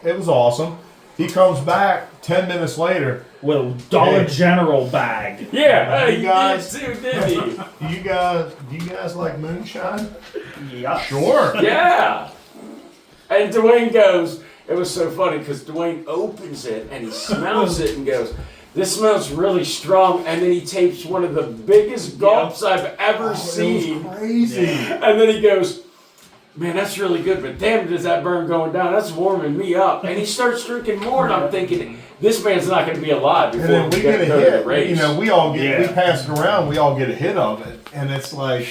It was awesome. He comes back 10 minutes later. With a Dollar General bag. Yeah, You he guys- did too, didn't he? Do you guys like moonshine? Yeah. Sure. Yeah. And Dwayne goes, it was so funny because Dwayne opens it and he smells it and goes, this smells really strong. And then he takes one of the biggest gulps I've ever seen. It was crazy. And then he goes, man, that's really good, but damn, does that burn going down? That's warming me up. And he starts drinking more, and I'm thinking, this man's not going to be alive And before then we we get a go to the hit. race. You know, we Yeah. pass it around. We all get a hit of it, and it's like,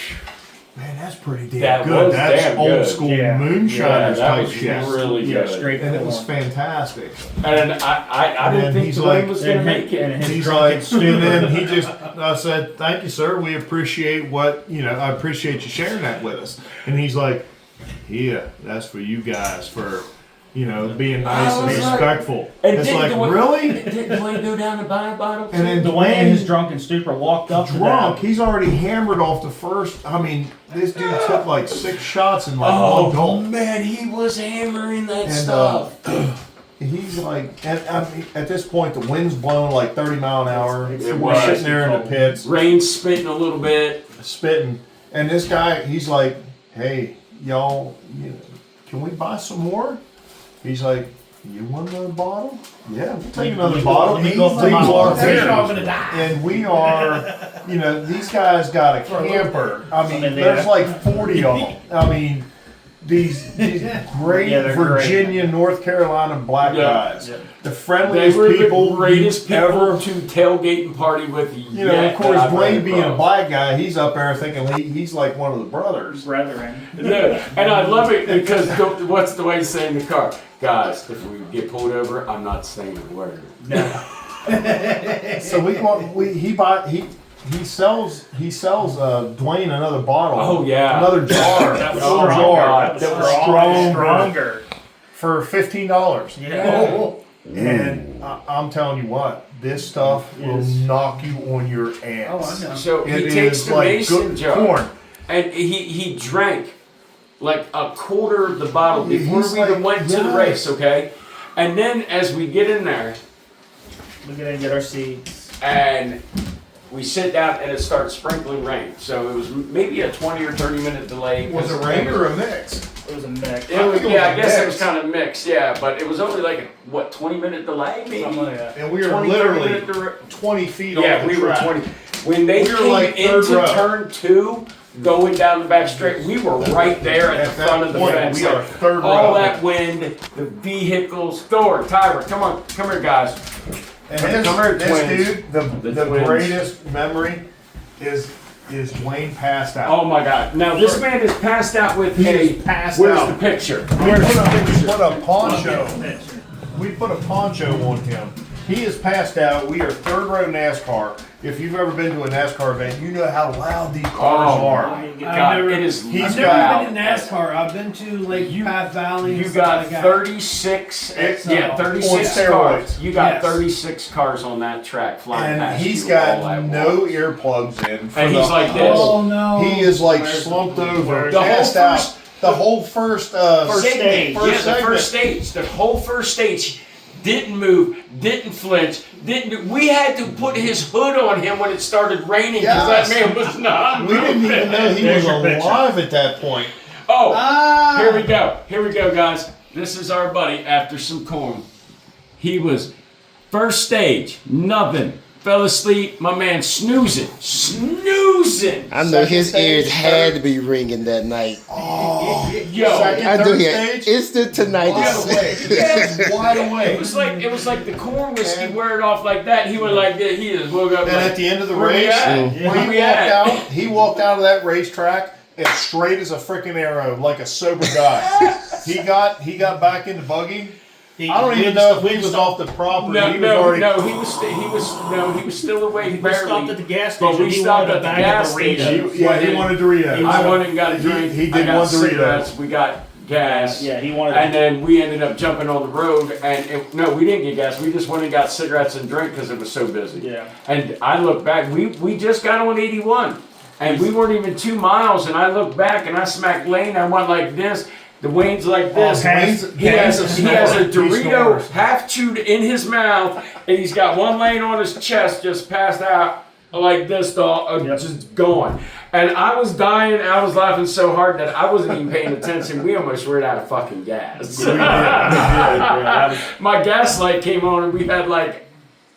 man, that's pretty damn That good. was That's damn old good. school Yeah. moonshiners that type was shit. really Yeah, good. straight And it was form. fantastic. And I didn't And think he's Dwayne like- was going to and make it. and his He's drunken like, stupor. and then he just, I said, thank you, sir. We appreciate I appreciate you sharing that with us. And he's like, yeah, that's for you guys for, being nice and was like- respectful. And It's didn't like, Dwayne- really? Didn't Dwayne go down to buy a bottle? And then Dwayne in his drunken stupor walked up drunk. to them. He's already hammered off the first. I mean, this dude took like 6 shots in like Oh, one gulp. man, he was hammering that And stuff. he's like, and I mean, at this point, the wind's blowing like 30 mile an hour. It We're was. sitting there in the pits, Rain spitting a little bit. spitting, and this guy, he's like, "Hey, y'all, can we buy some more?" He's like, "You want another bottle? Yeah, we'll take another bottle." Let me go for We my are water. there. You're all gonna die. And we are, these guys got a camper. I mean, And they there's have- like 40 of them. I mean, these great Yeah, they're Virginia, North Carolina black Yeah. guys. Yeah. The They friendliest were people the greatest you people ever. to tailgate and party with. Of course, Dwayne being a black guy, he's up there thinking he's like one of the brothers. Brethren. Yeah, and I love it because what's the way to say in the car? Guys, if we get pulled over, I'm not saying a word. So he sells Dwayne another bottle. Oh, yeah. another jar, That was full stronger. jar That was stronger. stronger. for $15. Yeah. And I'm telling you what, this stuff will knock you on your ass. Oh, I know. So he It takes is the like mason good jar corn. and he drank like a quarter of the bottle before He's we even like, went to the yes. race, okay? And then as we get in there We gotta get our seats. and we sit down and it starts sprinkling rain. So it was maybe a 20 or 30 minute delay. Was it 'cause rain or a mix? It was a mix. It was, think it was yeah, a I guess it was mix. kind of mixed, yeah, but it was only like a 20-minute delay, maybe? Something like that. And we were 20, literally 30 minute 20 feet Yeah, off the we were track. 20. When they We were came like third into row. turn 2, going down the back straight, we were right there at the At front of that the point, fence. we are Like, third all row. that wind, the vehicles, Thor, Tyra, come here, guys. And Come here, this twins. dude, The the twins. greatest memory is Dwayne passed out. Oh my God! Now this man is passed out with He a. is passed Where's out. the picture? We put a poncho. We put a poncho on him. He is passed out. We are third row NASCAR. If you've ever been to a NASCAR event, you know how loud these cars Oh, are. God, never- it is. He's I've got- never been to NASCAR. I've been to like Path Valley. and You stuff got like that. 36, It's, yeah, on 36 steroids. cars. You got Yes. 36 cars on that track flying And past he's you all got at no once. earplugs in. for And the he's like this. whole- Oh no. He is like Where's slumped the- over, where's the whole passed out. first- The whole first First Segment, stage. yeah, the segment. first stage, the whole first stage didn't move, didn't flinch, didn't. We had to put his hood on him when it started raining because Yes. that man was not We didn't moving. even know he There's was your picture. alive at that point. Oh, Ah. here we go, guys. This is our buddy after some corn. He was first stage, nothing. Fell asleep, my man snoozing. I know his Second ears stage, had to be ringing that night. Yo, Second, I do third hear stage, instant wide tinnitus. awake. Yes, wide it awake. was like the corn whiskey And- wear it off like that. He went like this. He just woke up. And like, at the end of the where we race, at? when Where he we walked at? out, he walked out of that racetrack as straight as a freaking arrow, like a sober guy. he got back in the buggy. I don't even know if he was off the property. No, he was already. he was still awake. We barely. stopped at the gas But station. we He stopped wanted at a the bag gas of Doritos. station. He wanted Doritos. I went and got a drink. He I did got want Doritos. cigarettes. We got gas. Yeah, he wanted. And then we ended up jumping on the road, and no, we didn't get gas. We just went and got cigarettes and drink because it was so busy. Yeah. And I look back, we just got on 81, and we weren't even 2 miles. And I looked back and I smacked Lane. I went like this, Dwayne's like this. He has a Dorito half chewed in his mouth, and he's got one laying on his chest, just passed out like this, dog, just going. And I was dying. I was laughing so hard that I wasn't even paying attention. We almost ran out of fucking gas. My gas light came on, and we had like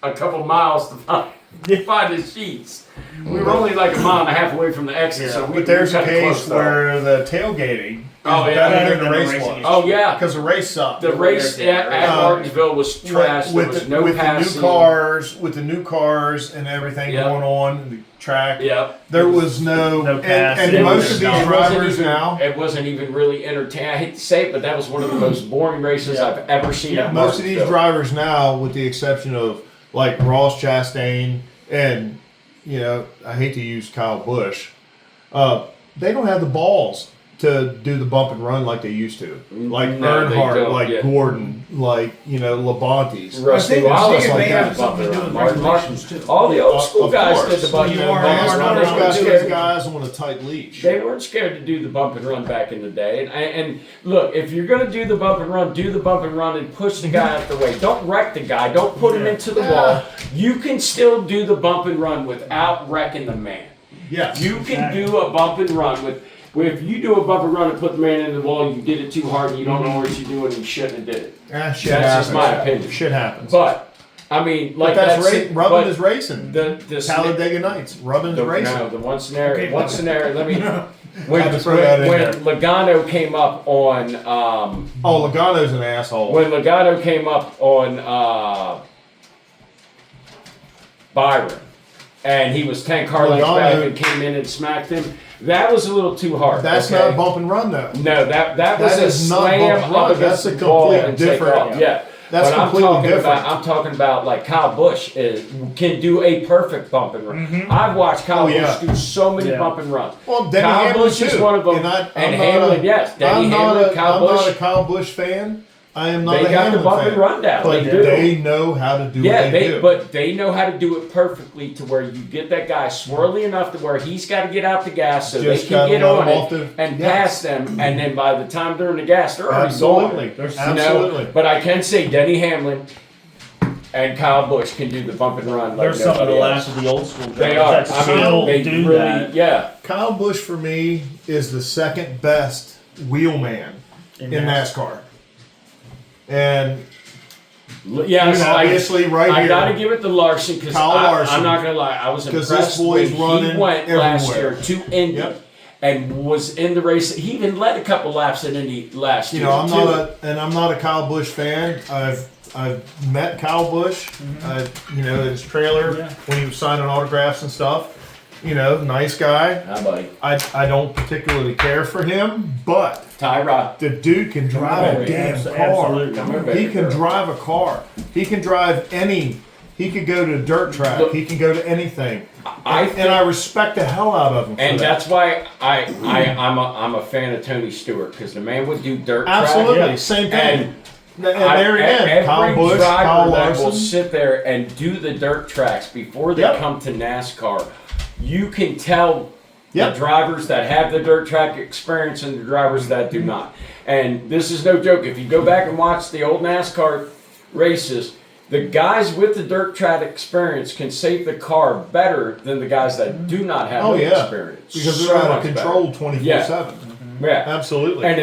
a couple miles to find the sheets. We were only like a mile and a half away from the exit, so we. But there's a kinda case close, though. where the tailgating. Oh, is yeah. better than the race was. Oh yeah, Because the race sucked. the race at Martinsville was trash. There was no passing. With the new cars and everything Yep. going on in the track. Yep. There was no No and passing. most of these It wasn't drivers even- now. It wasn't even really entertaining. I hate to say it, but that was one of the most boring races I've ever seen. Yeah, at Most of these Martinsville. drivers now, with the exception of like Ross Chastain and I hate to use Kyle Busch, they don't have the balls to do the bump and run like they used to. Like No, they Earnhardt, don't, like yeah. Gordon, like Rusty Labonte's. I think Wallace it like may have that. something to do with Martin regulations, too. all the old school Of guys course. did the bump and You are- run. are not NASCAR's They got weren't those scared. guys on a tight leash. They weren't scared to do the bump and run back in the day. And look, if you're going to do the bump and run, do the bump and run and push the guy out the way. Don't wreck the guy. Don't put him into the wall. You can still do the bump and run without wrecking the man. Yes. You can do a bump and run if you do a bump and run and put the man in the wall, you did it too hard and you don't know what you're doing and you shouldn't have did it. Shit That's happens. just my opinion. Shit happens. But I mean, like But that's it, rubbing but is racing. the Talladega Nights, rubbing is racing. No, the one scenario. Okay, One but- scenario. Let me. When Had to throw that in there. Logano came up on Oh, Logano's an asshole. when Logano came up on Byron, and he was 10 car lengths Logano- back and came in and smacked him. That was a little too hard. That's okay? not bump and run though. No, that was That a is not slam bump and run. up against That's the a wall complete and take different- off. Yeah. That's but completely different. I'm talking about like Kyle Busch can do a perfect bump and run. I've watched Kyle Oh, yeah. Busch do so many Yeah. bump and runs. Well, Denny Kyle Hamlin Busch is too. one of them. And, I'm not Hamlin, a- yes. Denny I'm not Hamlin, a- Kyle I'm Busch. not a Kyle Busch fan. I am not They a got the Hamlin bump fan. and run down. But They do. they know how to do Yeah, what they do. but they know how to do it perfectly to where you get that guy swirly enough to where he's got to get out the gas so Just they can gotta get let on him off it the- and yes. pass them, and then by the time they're in the gas, they're already Absolutely. gone. You know? Absolutely. But I can say Denny Hamlin and Kyle Busch can do the bump and run like There's some of the nobody last else. of the old school guys They are. that I still mean, they do really, that. yeah. Kyle Busch for me is the second best wheelman in NASCAR. And Yeah, you know, obviously right I here, gotta give it to Larson because Kyle Larson. I'm not gonna lie, I was 'Cause impressed this boy's when running he went last year everywhere. to Indy Yep. and was in the race. He even led a couple laps in Indy last you year. know, I'm too. not a Kyle Busch fan. I've met Kyle Busch, you know, in his trailer Yeah. when he was signing autographs and stuff. You know, nice guy. Hi, buddy. I don't particularly care for him, but Tyrod. the dude can drive a here. damn Absolutely. Come here, car. baby He can girl. drive a car. He can drive any. He could go to a dirt track. Look, He can go to anything. I think, And I respect the hell out of him. and for that. that's why I'm a fan of Tony Stewart because the man would do dirt track. Absolutely Yeah. same thing. And And there again, every Kyle Busch, driver Kyle that will Larson. sit there and do the dirt tracks before they Yep. come to NASCAR, you can tell Yep. the drivers that have the dirt track experience and the drivers that do not. And this is no joke. If you go back and watch the old NASCAR races, the guys with the dirt track experience can save the car better than the guys that do not have Oh the yeah, experience. because So they're out of much better. control 24/7. Yeah. Absolutely. And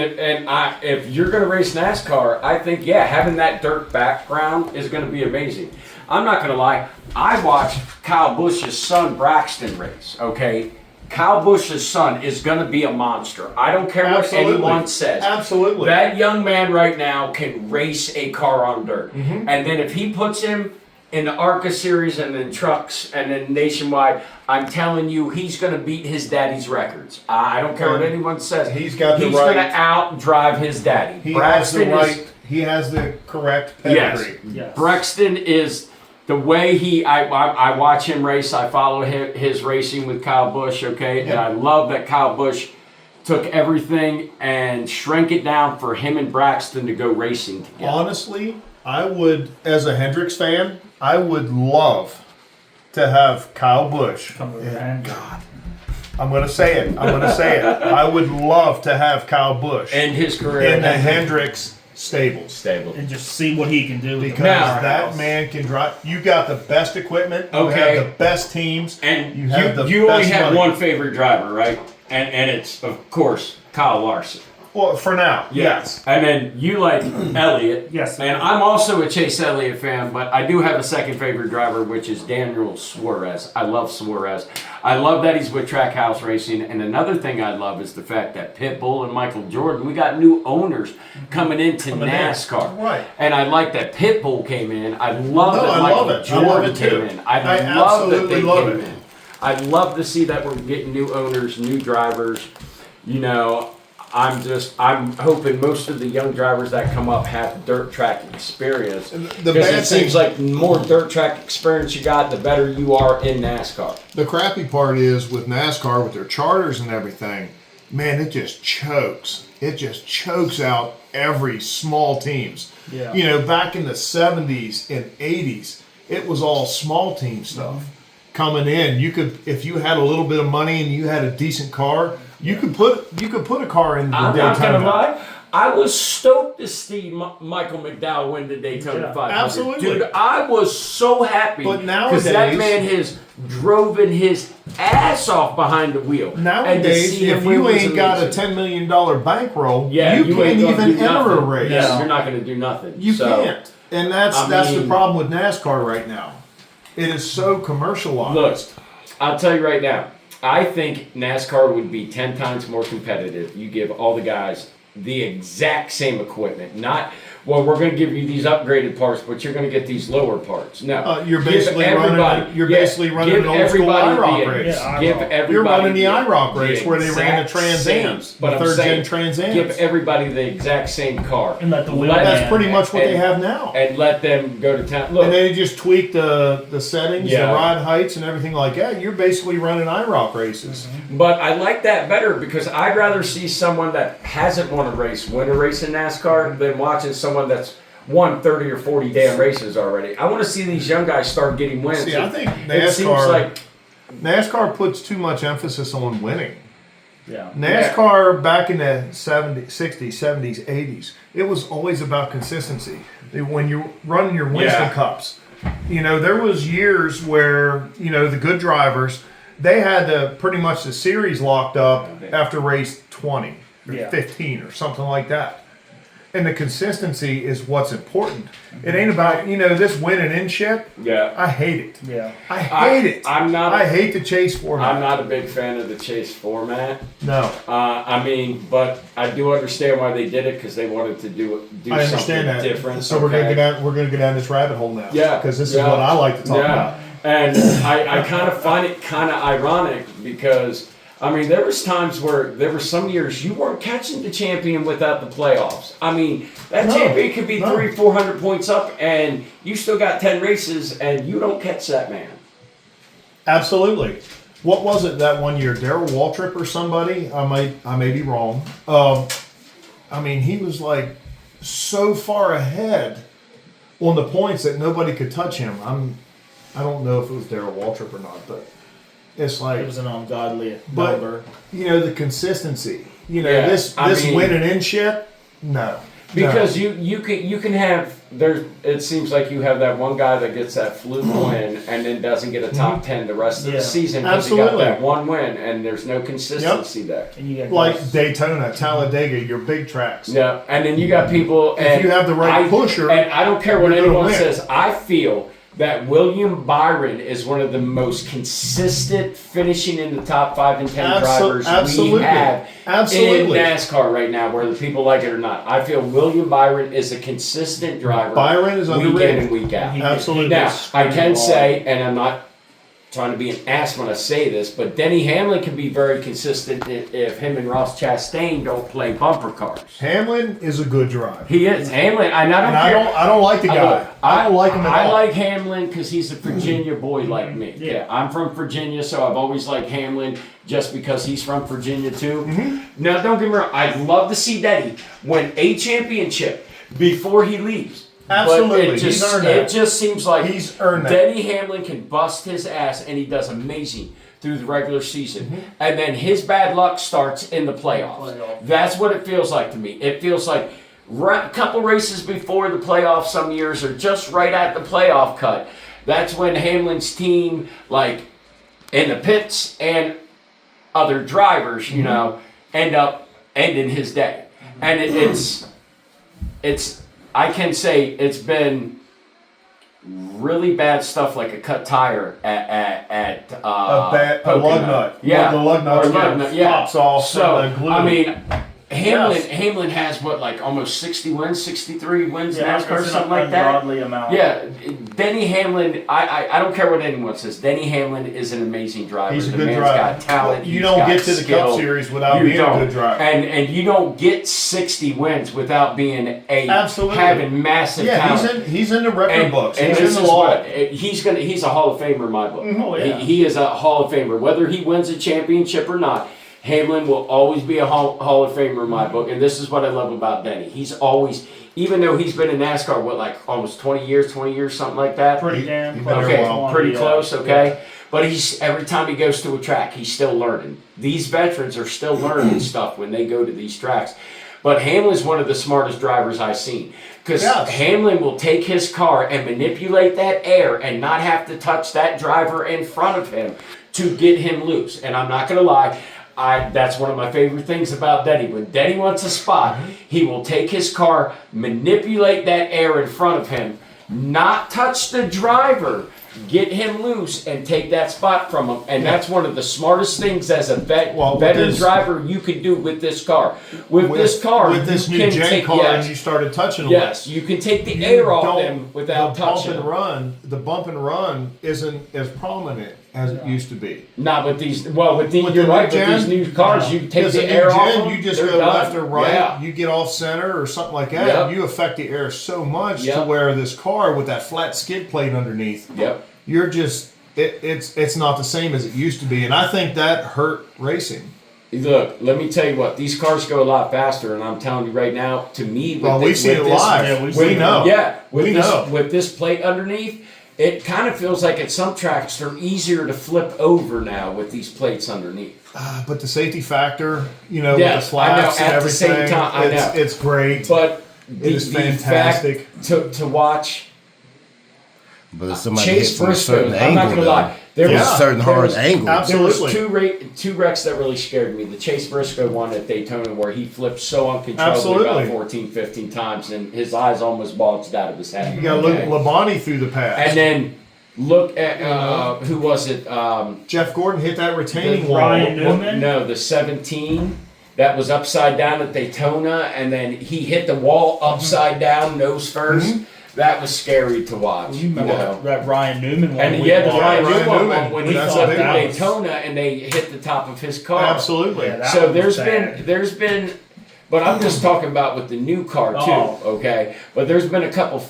if you're going to race NASCAR, I think having that dirt background is going to be amazing. I'm not going to lie. I watched Kyle Busch's son Braxton race. Okay, Kyle Busch's son is going to be a monster. I don't care what Absolutely. anyone says. Absolutely. That young man right now can race a car on dirt. Mm-hmm. And then if he puts him in the ARCA series and then trucks and then nationwide, I'm telling you, he's going to beat his daddy's records. I don't care what And anyone says. he's got the He's right- going to outdrive his daddy. he has the Braxton right. He has the correct pedigree. Yes. Braxton is the way I watch him race. I follow his racing with Kyle Busch, okay? And Yeah. I love that Kyle Busch took everything and shrank it down for him and Braxton to go racing together. Honestly, I would, as a Hendricks fan, I would love to have Kyle Busch. Come over and I'm going to say it. I would love to have Kyle Busch And his career in the Hendricks stables. stable. And just see what he can do. With Because the Now- that man can drive. You got the best equipment. You Okay. have the best teams. And you have the you only best have money. one favorite driver, right? And it's of course Kyle Larson. Well, for now, yes. And then you like Elliott. Yes. And I'm also a Chase Elliott fan, but I do have a second favorite driver, which is Daniel Suarez. I love Suarez. I love that he's with Trackhouse Racing. And another thing I love is the fact that Pitbull and Michael Jordan, we got new owners coming into NASCAR. Right. And I like that Pitbull came in. I love that I Michael love it. I Jordan love it came too. in. I I love that they absolutely love came it. in. I'd love to see that we're getting new owners, new drivers. You know, I'm hoping most of the young drivers that come up have dirt track experience. The Because bad it seems thing- like the more dirt track experience you got, the better you are in NASCAR. The crappy part is with NASCAR, with their charters and everything, man, it just chokes. It just chokes out every small teams. Yeah. You know, back in the 70s and 80s, it was all small team stuff. Coming in, you could, if you had a little bit of money and you had a decent car, you could put a car in the I'm not Daytona. gonna lie. I was stoked to see Michael McDowell win the Daytona Yeah. 500. Absolutely. Dude, I was so happy. But because that nowadays- man has driven his ass off behind the wheel. And to Nowadays, see him if win you was ain't got a amazing. $10 million bankroll, Yeah, you ain't can't gonna even do enter a nothing. race. Yeah, you're not going to do nothing. You So, can't. And that's I the mean- problem with NASCAR right now. It is so commercialized. Look, I'll tell you right now. I think NASCAR would be 10 times more competitive. You give all the guys the exact same equipment. Not, well, we're going to give you these upgraded parts, but you're going to get these lower parts. No. You're Give basically everybody- running. You're yeah, basically running give an old school everybody IROC the- race. Yeah, Give IROC. everybody You're running the the IROC race where they ran the exact Trans same. Ams, But the I'm third saying, gen Trans Ams. give everybody the exact same car. And let the wheel Let- That's man- pretty much what they and- have now. And let them go to town. Look, And then you just tweak the settings, Yeah. the ride heights, and everything like that. You're basically running IROC races. but I like that better because I'd rather see someone that hasn't won a race win a race in NASCAR than watching someone that's won 30 or 40 damn races already. I want to see these young guys start getting wins. See, I think It seems NASCAR like NASCAR puts too much emphasis on winning. Yeah. NASCAR back in the 70s, 60s, 70s, 80s, it was always about consistency. When you're running your Winston Yeah. Cups, you know, there was years where, you know, the good drivers, they had pretty much the series locked up after race 20 or Yeah. 15 or something like that. And the consistency is what's important. It ain't about, you know, this winning in shit. yeah. I hate it. Yeah. I hate it. I'm not. I hate the chase format. I'm not a big fan of the chase format. No. I mean, but I do understand why they did it because they wanted to do I something understand that. different. So we're gonna okay? go down. We're gonna go down this rabbit hole now. Yeah, Because this is yeah, what I like to talk yeah. about. And I kind of find it kind of ironic because I mean there was times where there were some years you weren't catching the champion without the playoffs. I mean that No, champion could be no. 300-400 points up and you still got 10 races and you don't catch that man. Absolutely. What was it that one year? Darrell Waltrip or somebody? I may be wrong. I mean, he was like so far ahead on the points that nobody could touch him. I don't know if it was Darrell Waltrip or not, but it's like It was an ungodly But- number. you know the consistency. You know Yeah, this I mean- winning in shit. No. Because No. you can have there. It seems like you have that one guy that gets that fluke win and then doesn't get a top 10 the rest of Yeah. the season because he got Absolutely. that one win and there's no consistency there. And you got Like guys- Daytona, Talladega, your big tracks. Yeah, and then you got people. If And you have the right pusher, and I don't care what you're gonna anyone win. says. I feel that William Byron is one of the most consistent finishing in the top 5 and 10 drivers absolutely. we have Absolutely. in NASCAR right now, whether people like it or not. I feel William Byron is a consistent driver. Byron is week in underrated. and week out. He- Absolutely. he Now, gets I can screwed say, and I'm not trying to be an ass when I say this, but Denny Hamlin can be very consistent if him and Ross Chastain don't play bumper cars. Hamlin is a good driver. He is Hamlin, and I don't And care. I don't like the guy. I don't like him at I all. like Hamlin because he's a Virginia boy like me. Yeah. Yeah, I'm from Virginia, so I've always liked Hamlin just because he's from Virginia too. Mm-hmm. Now, don't get me wrong. I'd love to see Denny win a championship before he leaves. Absolutely. But He's earned it that. just seems like He's earned that. Denny Hamlin can bust his ass, and he does amazing. through the regular season, and then his bad luck starts in the playoffs. That's what it feels like to me. It feels like a couple races before the playoffs some years, or just right at the playoff cut. That's when Hamlin's team, like in the pits and other drivers, you know, end up ending his day. And it's I can say it's been really bad stuff, like a cut tire at a lug nut. Yeah, the lug nut, or lug nut, yeah. pops off. So and the glue. I mean, Yes. Hamlin has what, like almost 60 wins, 63 wins in NASCAR, it's something an like that. ungodly amount. Yeah, Denny Hamlin. I don't care what anyone says. Denny Hamlin is an amazing driver. He's a the good man's driver. got talent. You he's don't got get to the skill. Cup Series without You being don't. a good driver. And you don't get 60 wins without being Absolutely. having massive Yeah, talent. he's in the record books. And He's this in is the law. what he's a Hall of Famer in my book. Oh, yeah. He is a Hall of Famer, whether he wins a championship or not. Hamlin will always be a Hall of Famer in my book, and this is what I love about Denny. He's always, even though he's been in NASCAR, like almost 20 years, something like that. Pretty damn he close. better Okay, well. pretty close, okay? But he's every time he goes to a track, he's still learning. These veterans are still learning stuff when they go to these tracks. But Hamlin's one of the smartest drivers I've seen. Because Yes. Hamlin will take his car and manipulate that air and not have to touch that driver in front of him to get him loose. And I'm not going to lie, that's one of my favorite things about Denny. When Denny wants a spot, he will take his car, manipulate that air in front of him, not touch the driver, get him loose, and take that spot from him. And that's one of the smartest things as a veteran driver you can do with this car. With this car, with this you new can gen take, car, yes, and you started touching them. yes, you can take the You air off don't- them without touching them. The bump and run isn't as prominent as it used to be. Not with these. Well, with these, With you're the right. new With these gen? new cars, you take Because the the air new off gen, them, you just they're go done. left or right. Yeah. You get off center or something like that. Yep. You affect the air so much to Yep. where this car with that flat skid plate underneath, Yep. you're just it's not the same as it used to be, and I think that hurt racing. Look, let me tell you what. These cars go a lot faster, and I'm telling you right now. To me, with Well, we see it live. yeah, we know. Yeah, with We this, know. with this plate underneath, it kind of feels like at some tracks they're easier to flip over now with these plates underneath. But the safety factor, with Yes, the I know, flaps and at the same everything, time, I know. it's great. But It is fantastic. fact to watch But if somebody Chase hits from a Briscoe, certain I'm not angle, gonna lie. There there's Yeah, a certain there hard was- angle. Absolutely. There was two wrecks that really scared me. The Chase Briscoe one at Daytona where he flipped so uncontrollably about Absolutely. 14, 15 times and his eyes almost bulged out of his head. You got to look Okay? at Labonte through the pass. And then look at, who was it? Jeff Gordon hit that retaining wall. Ryan Newman? No, the 17 that was upside down at Daytona, and then he hit the wall upside down, nose 1st. That was scary to watch. You remember that Ryan Newman one? And we yeah, the watched? Ryan Ryan Newman Newman. when he That's flipped a big at one. Daytona and they hit the top of his car. Absolutely. Yeah, that So was there's bad. been, but I'm just talking about with the new car too, Oh. okay? But there's been a couple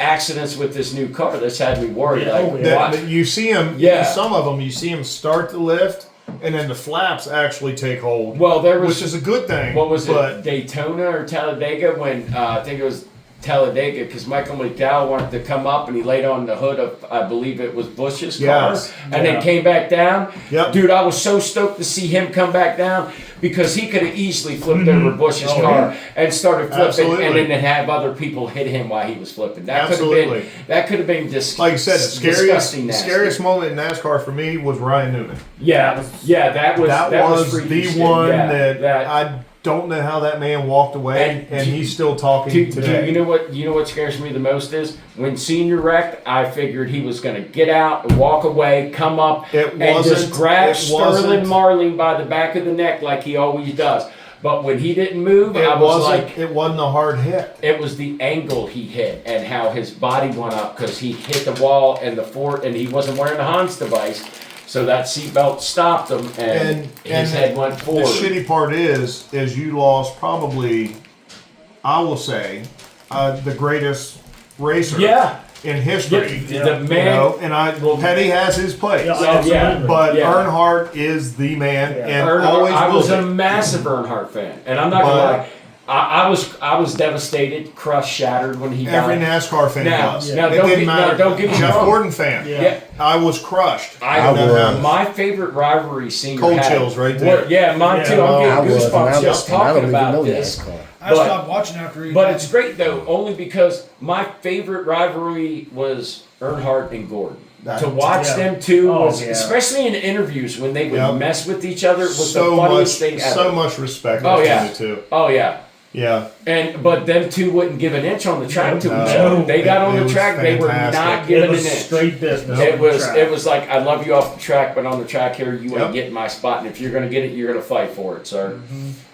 accidents with this new car that's had me worried. Yeah, Like, oh, yeah. what? That you see him. Yeah. Some of them, you see him start the lift, and then the flaps actually take hold. Well, there was which is a good thing. what was but it, Daytona or Talladega when I think it was Talladega because Michael McDowell wanted to come up and he laid on the hood of I believe it was Bush's car Yes. and Yeah. then came back down. Yep. Dude, I was so stoked to see him come back down because he could have easily flipped over Bush's Oh, car and started flipping Absolutely. and then have other people hit him while he was flipping. That Absolutely. could have been just like you said, the disgusting nasty. scariest moment in NASCAR for me was Ryan Newman. Yeah, that was That was freaky the shit. one Yeah, that I don't know how that man walked away, and do- he's still talking You today. know what scares me the most is when Senior wrecked. I figured he was going to get out, walk away, come up, It and just wasn't- grab it Sterling wasn't- Marling by the back of the neck like he always does. But when he didn't move, I was like, it wasn't a hard hit. it was the angle he hit and how his body went up because he hit the wall and and he wasn't wearing the Hans device, so that seatbelt stopped him and his head went The forward. shitty part is you lost probably, I will say, the greatest racer Yeah. in history. Yeah, the man. Petty has his place. Yeah, Yeah, absolutely. But Yeah. Earnhart is the man, Yeah. and Earnhardt, always I will was a be. massive Earnhardt fan, and I'm not gonna But lie. I was devastated, crushed, shattered when he Every died. NASCAR fan Now, was. now It don't didn't get- matter. no, don't get me Jeff wrong. Gordon fan. Yeah. I was crushed. I when that was. happened. My favorite rivalry Senior Cold had. chills right there. What- yeah, mine Yeah. too. I'm I getting was, and goosebumps I just don't talking even about know this. NASCAR. I But- stopped watching after he But died. it's great though, only because my favorite rivalry was Earnhardt and Gordon. To watch Yeah. them two Oh, was, yeah. especially in interviews when they would Yep. mess with each other, was So the much, funniest thing ever. so much respect Oh, between yeah. the two. Oh yeah. Yeah. But them two wouldn't give an inch on the track to No. each other. They got It on the was track, they were fantastic. not It giving an was inch. straight business. It on the was track. it was like I love you off the track, but on the track here you Yep. ain't getting my spot, and if you're gonna get it, you're gonna fight for it, sir.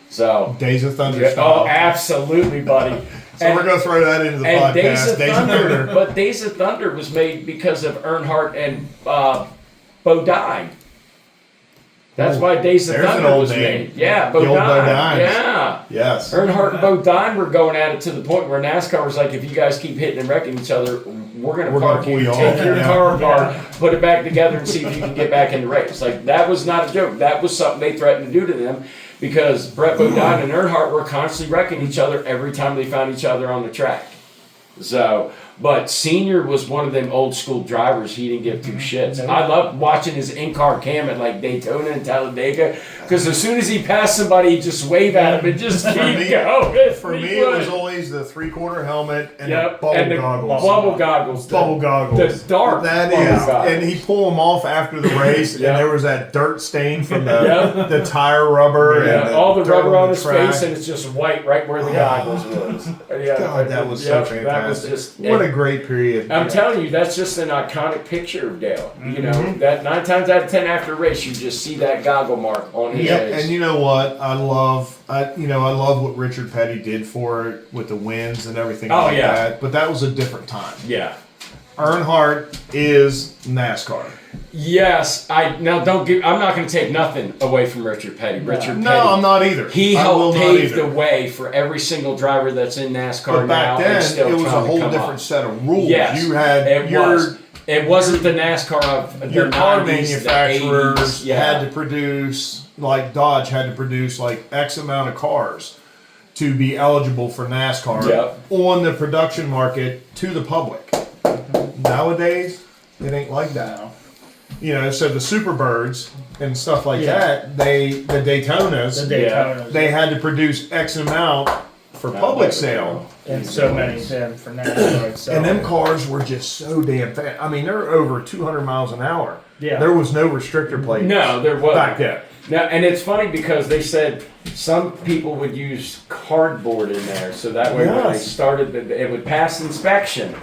So Days of Thunder yeah, style. oh, absolutely, buddy. So we're gonna throw that into the And podcast. Days of Thunder, but Days of Thunder was made because of Earnhardt and Bodine. That's why Days of There's an Thunder old was name. made. Yeah, The old Bodine. Bodines. Yeah. Yes. Earnhardt and Bodine were going at it to the point where NASCAR was like, if you guys keep hitting and wrecking each other, we're going to We're park gonna pull you, you take off. your Yeah. car apart, put it back together, and see if you can get back in the race. Like, that was not a joke. That was something they threatened to do to them because Brett Bodine and Earnhardt were constantly wrecking each other every time they found each other on the track. So, but Senior was one of them old school drivers. He didn't give two shits. I loved watching his in-car cam at like Daytona and Talladega because as soon as he passed somebody, he'd just wave at him and just keep me- going. For me, it was always the 3/4 helmet and the Yep, bubble and the goggles. bubble goggles. Bubble goggles. The dark That bubble is, goggles. and he pulled them off after the race, Yep. and there was that dirt stain from the Yep. the tire rubber Yeah, and all the dirt rubber on the his track. face, and it's just white right where the goggles was. Yeah, God, that was so yep, fantastic. That was just What a great period. I'm telling you, that's just an iconic picture of Dale. You know, Mm-hmm. that 9 times out of 10 after a race, you just see that goggle mark on his Yep, face. and you know what? I love what Richard Petty did for it with the wins and everything Oh, like yeah. that. But that was a different time. Yeah. Earnhardt is NASCAR. Yes, I'm not going to take nothing away from Richard Petty. Richard No, Petty. I'm not either. He I will helped not pave either. the way for every single driver that's in NASCAR But now. back and then, still it was a trying to whole come different up. set of rules. Yes, You had it your was. It wasn't the NASCAR of the your car 90s, the manufacturers 80s. Yeah. had to produce, like Dodge had to produce like X amount of cars to be eligible for NASCAR Yep. on the production market to the public. Nowadays, it ain't like that. You know, so the Superbirds and stuff like that, the Daytonas, The Daytonas. they had to produce X amount for public sale. And so many then for NASCAR itself. And them cars were just so damn fast. I mean, they're over 200 miles an hour. Yeah. There was no restrictor plate No, there wasn't. back then. Now, and it's funny because they said some people would use cardboard in there, so that way when they Yes. started, it would pass inspection.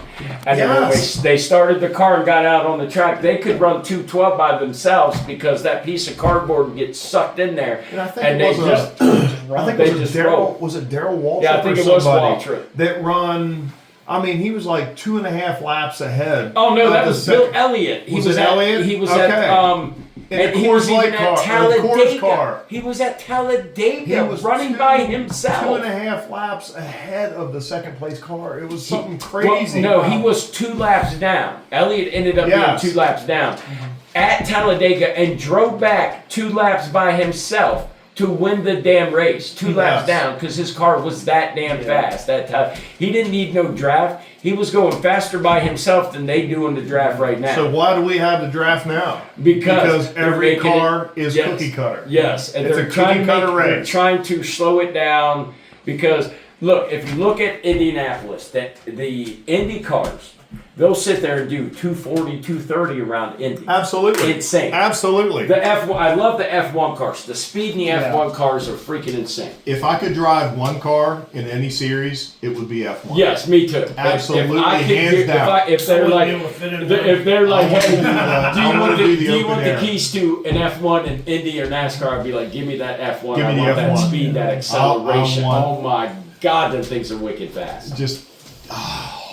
And then when Yes. they started the car and got out on the track, they could run 212 by themselves because that piece of cardboard would get sucked in there. And I think And it they was just, I think they it was just Daryl. rolled. Was it Daryl Waltrip? Yeah, I think or it was somebody Waltrip. that run. I mean, he was like 2.5 laps ahead. Oh no, of that the was Bill second- Elliott. He Was was it at, Elliott? He was Okay. at In and the he was Coors Light even car, at the Talladega. Coors car. He was at Talladega, He was running two- by himself. 2.5 laps ahead of the second place car. It was something Well, crazy. no, he was 2 laps down. Elliott ended up Yes. being 2 laps down at Talladega and drove back 2 laps by himself to win the damn race. 2 laps Yes. down because his car was that damn fast that time. He didn't need no draft. He was going faster by himself than they do in the draft right now. So why do we have the draft now? Because they're every making car it- is yes. cookie cutter. Yes, and It's they're a trying to cookie-cutter they're race. trying to slow it down because look, if you look at Indianapolis, that the Indy cars, they'll sit there and do 240, 230 around Indy. Absolutely. Insane. Absolutely. The F1, I love the F1 cars. The speed in the Yeah. F1 cars are freaking insane. If I could drive one car in any series, it would be F1. Yes, me too. Absolutely, If I could hands get- down. If they're Wouldn't like, be able to fit in if they're like, I wanna hey, do the- do you I wanna want do the, the do you open want the air. keys to an F1 in Indy or NASCAR? I'd be like, give me that F1. Give me I the want that F1. speed, that acceleration. want- Oh my God, those things are wicked fast. Just,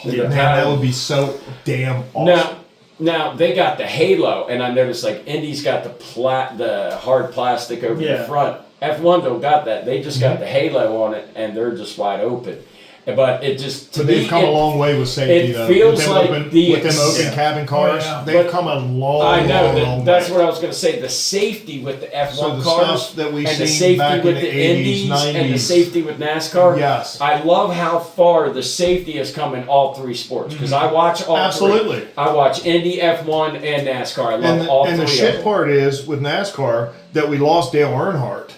Yeah. man, that would be so damn awesome. Now they got the halo, and I noticed like Indy's got the hard plastic over the Yeah. front. F1 don't got that. They just got the halo on it, and they're just wide open. But it just to But me, they've come a long way with safety, it though. feels with them like open, the with them open ex- cabin cars, Oh, yeah. they've But come a long, I know long, that long that's way. what I was going to say. The safety with the F1 So the cars stuff that we've and the seen safety back with in the the 80s, Indies and the 90s. safety with NASCAR. Yes. I love how far the safety has come in all three sports because I watch all Absolutely. three. I watch Indy, F1, and NASCAR. I love And the, all and three the of shit them. part is with NASCAR that we lost Dale Earnhardt,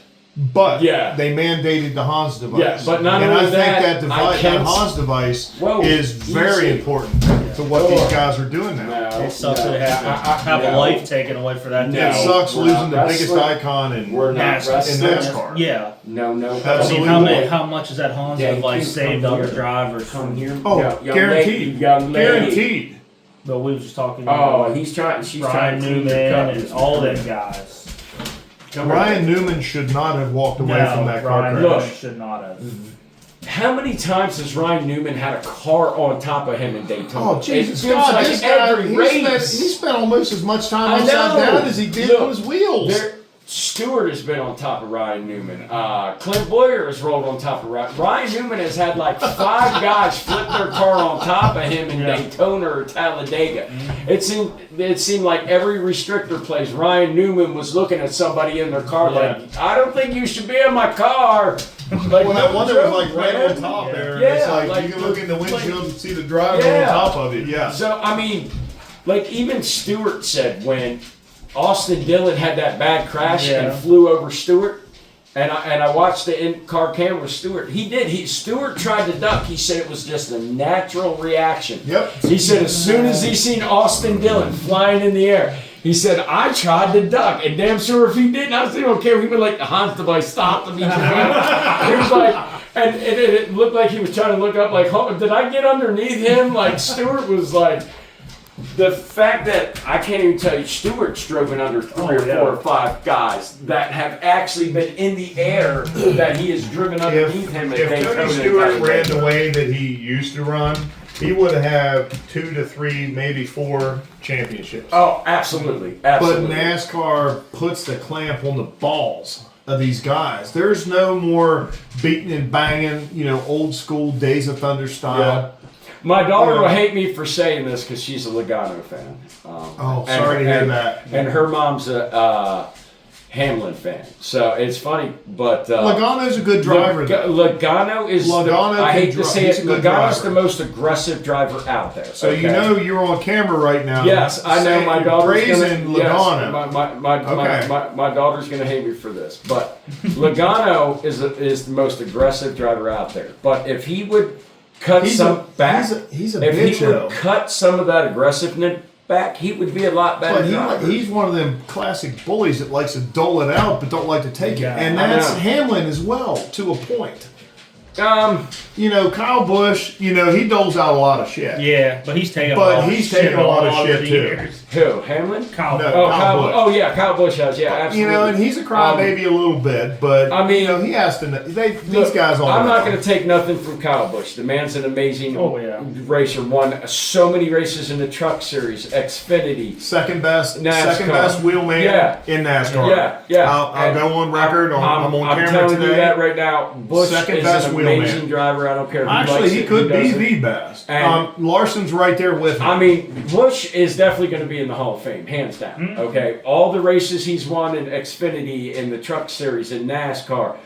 but Yeah. they mandated the Hans device. Yeah, but not and only I that, think that I device, can that s- Hans device, Whoa, is very easy. important to what these guys are doing now. No, It sucks no, to have no. a life taken away for that. No. It sucks we're losing not the biggest wrestling. icon in We're not NASCAR. in wrestling. NASCAR. Yeah. No, no. I mean, Absolutely. how much has that Hans Yeah, device you saved come other here. drivers Come from here. Oh, young guaranteed. Lady, young lady. Guaranteed. But we was just talking Oh, about he's trying. She's Brian trying to Newman clean your cup. and all them guys. Come Ryan Newman should not have walked away No, from that car Brian crash. Look. Newman should not have. How many times has Ryan Newman had a car on top of him in Daytona? Oh Jesus it feels God! like This guy, every he race. spent almost as much time I upside know. down as he did Look, on his wheels. Stewart has been on top of Ryan Newman. Clint Boyer has rolled on top of Ryan. Ryan Newman has had like 5 guys flip their car on top of him in Daytona or Talladega. It seemed like every restrictor place, Ryan Newman was looking at somebody in their car like, I don't think you should be in my car. Like, Well, that one that was like right man. on top there. Yeah, it's like, like you can look in the windshield and see the driver Yeah. on top of it. Yeah. So, I mean, like even Stewart said when Austin Dillon had that bad crash and flew over Stewart, and I watched the in-car camera with Stewart. Stewart tried to duck. He said it was just a natural reaction. Yep. He said as soon as he seen Austin Dillon flying in the air, he said, I tried to duck. And damn sure if he didn't, I still don't care. He would like the Hans device stopped him. He was like, and it looked like he was trying to look up like, oh, did I get underneath him? Like Stewart was like, the fact that I can't even tell you, Stewart's driven under 3 or 4 or 5 guys that have actually been in the air that he has driven underneath him at If Daytona. Tony and Stewart Talladega. ran the way that he used to run, he would have 2 to 3, maybe 4 championships. Oh, absolutely, But absolutely. NASCAR puts the clamp on the balls of these guys. There's no more beating and banging, old school Days of Thunder style. My daughter Yeah. will hate me for saying this because she's a Logano fan. Oh, sorry to hear that. And her mom's a Hamlin fan. So it's funny, but Logano's a good driver. Logano is. Logano I can hate to dri- say he's it. a good Logano's driver. the most aggressive driver out there. So okay? you know you're on camera right now. Yes, I know saying my you're daughter's praising gonna, yes, Logano. Okay. my daughter's gonna hate me for this, but Logano is the most aggressive driver out there. But if he would cut He's some a, back, he's a if bitch he would though. cut some of that aggressiveness back, he would be a lot better But driver. he's one of them classic bullies that likes to dole it out but don't like to take it. Yeah, And I that's know. Hamlin as well, to a point. Kyle Busch, he doles out a lot of shit. Yeah, but he's taking But a lot of he's shit taking a lot of all shit, over the too. years. Who? Hamlin? Kyle No. Oh, Kyle Busch. Oh yeah, Kyle Busch has. Yeah, absolutely. And he's a crybaby a little bit, but I mean, he has to. These Look, guys all. I'm know. not going to take nothing from Kyle Busch. The man's an amazing Oh, yeah. racer. Won so many races in the Truck Series, Xfinity. Second best NASCAR. wheelman Yeah. in NASCAR. Yeah. I'll And go on record. I'm on I'm camera telling today. you that right now. Busch Second is best an wheelman. amazing driver. I don't care. Who Actually, likes he it, could who be doesn't. the best. And- Larson's right there with him. I mean, Busch is definitely going to be in the Hall of Fame, hands down. Okay, all the races he's won in Xfinity, in the Truck Series, in NASCAR,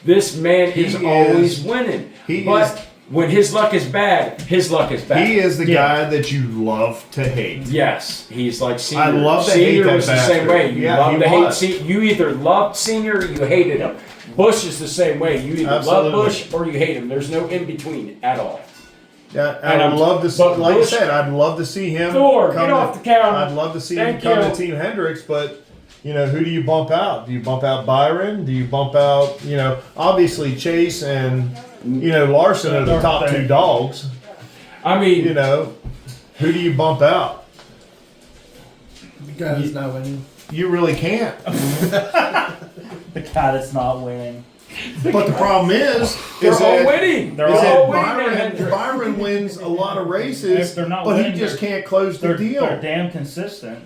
this man is always winning. But when his luck is bad, his luck is bad. He is the guy that you love to hate. Yes, he's like Senior. I love to Senior hate that was the bastard. same way. You Yeah, love he to hate was. Senior. You either loved Senior or you hated him. Bush is the same way. You either Absolutely. love Bush or you hate him. There's no in between at all. Yeah, And I'd I'm- love to see, but like Busch- I said, I'd love to see him. Thor, come get off the camera. I'd love to see him Thank come you. to Team Hendricks, but who do you bump out? Do you bump out Byron? Do you bump out, obviously Chase and Larson are the top 2 dogs. I mean, who do you bump out? The guy that's not winning. You really can't. The guy that's not winning. But the problem is they're all that winning. They're is all that winning at Hendricks. Byron wins a lot of races, If they're not but winning, he just they're- can't close the They're deal. damn consistent.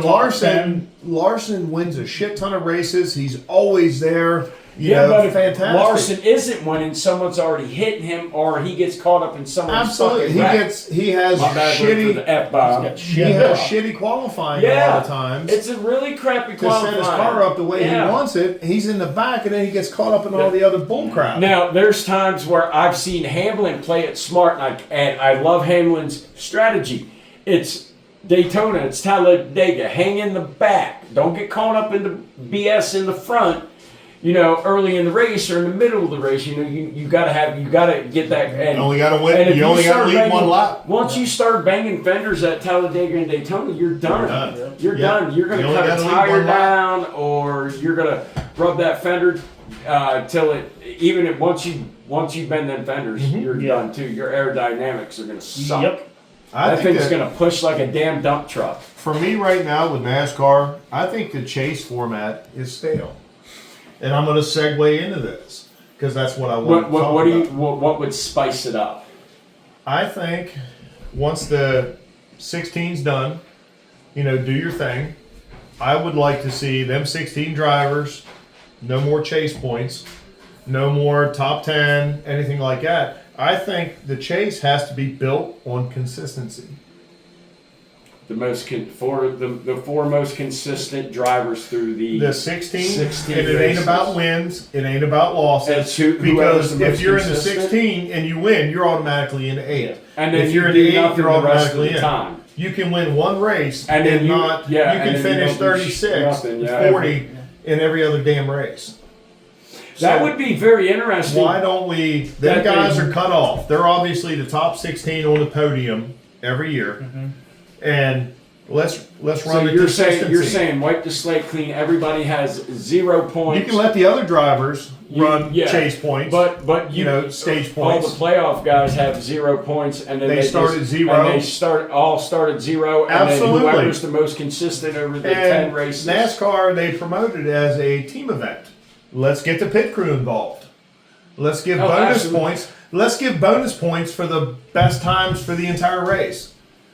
Larson 10. Larson wins a shit ton of races. He's always there. but if fantastic. Larson isn't winning, someone's already hitting him, or he gets caught up in someone's Absolutely, fucking wreck. he has My bad word for shitty, the F-bomb. he has shitty qualifying a lot of times. It's a really crappy To qualifying. set his car up the way Yeah. he wants it, he's in the back, and then he gets caught up in all the other bull crap. Now, there's times where I've seen Hamlin play it smart, and I love Hamlin's strategy. It's Daytona, it's Talladega. Hang in the back. Don't get caught up in the BS in the front. Early in the race or in the middle of the race. You gotta get that. And You only gotta win. and if You only gotta start lead one lap. Once you start banging fenders at Talladega and Daytona, you're done. You're Yeah. done. You're gonna You only cut a gotta lead tire one lap. down, or you're gonna rub that fender till it. Even if once you bend them fenders, you're done too. Your aerodynamics are gonna suck. Yep. I That think thing's that gonna push like a damn dump truck. for me right now with NASCAR, I think the chase format is stale, and I'm going to segue into this because that's what I want to talk about. What would spice it up? I think once the 16's done, do your thing. I would like to see them 16 drivers, no more chase points, no more top 10, anything like that. I think the chase has to be built on consistency. The four most consistent drivers through The 16, 16 and it ain't races. about wins, it ain't about losses. It's whoever's Because the if most you're in the consistent. 16 and you win, you're automatically in the 8. And then if you're in you the do 8, nothing you're the rest of automatically the in. time. You can win one race And then you- not. yeah, you and can then you finish don't do 36 nothing, yeah, 40 in every other damn race. That So would be very interesting. why don't we? Them That guys they- are cut off. They're obviously the top 16 on the podium every year, and let's run So the you're consistency. saying wipe the slate clean. Everybody has 0 points. You can let the other drivers run yeah. chase points, but stage all points. the playoff guys have 0 points, and then They start just, at 0. And they start at 0, and Absolutely. then whoever's the most consistent over the 10 And races. NASCAR, they promoted it as a team event. Let's get the pit crew involved. Let's give bonus absolutely. points. Let's give bonus points for the best times for the entire race.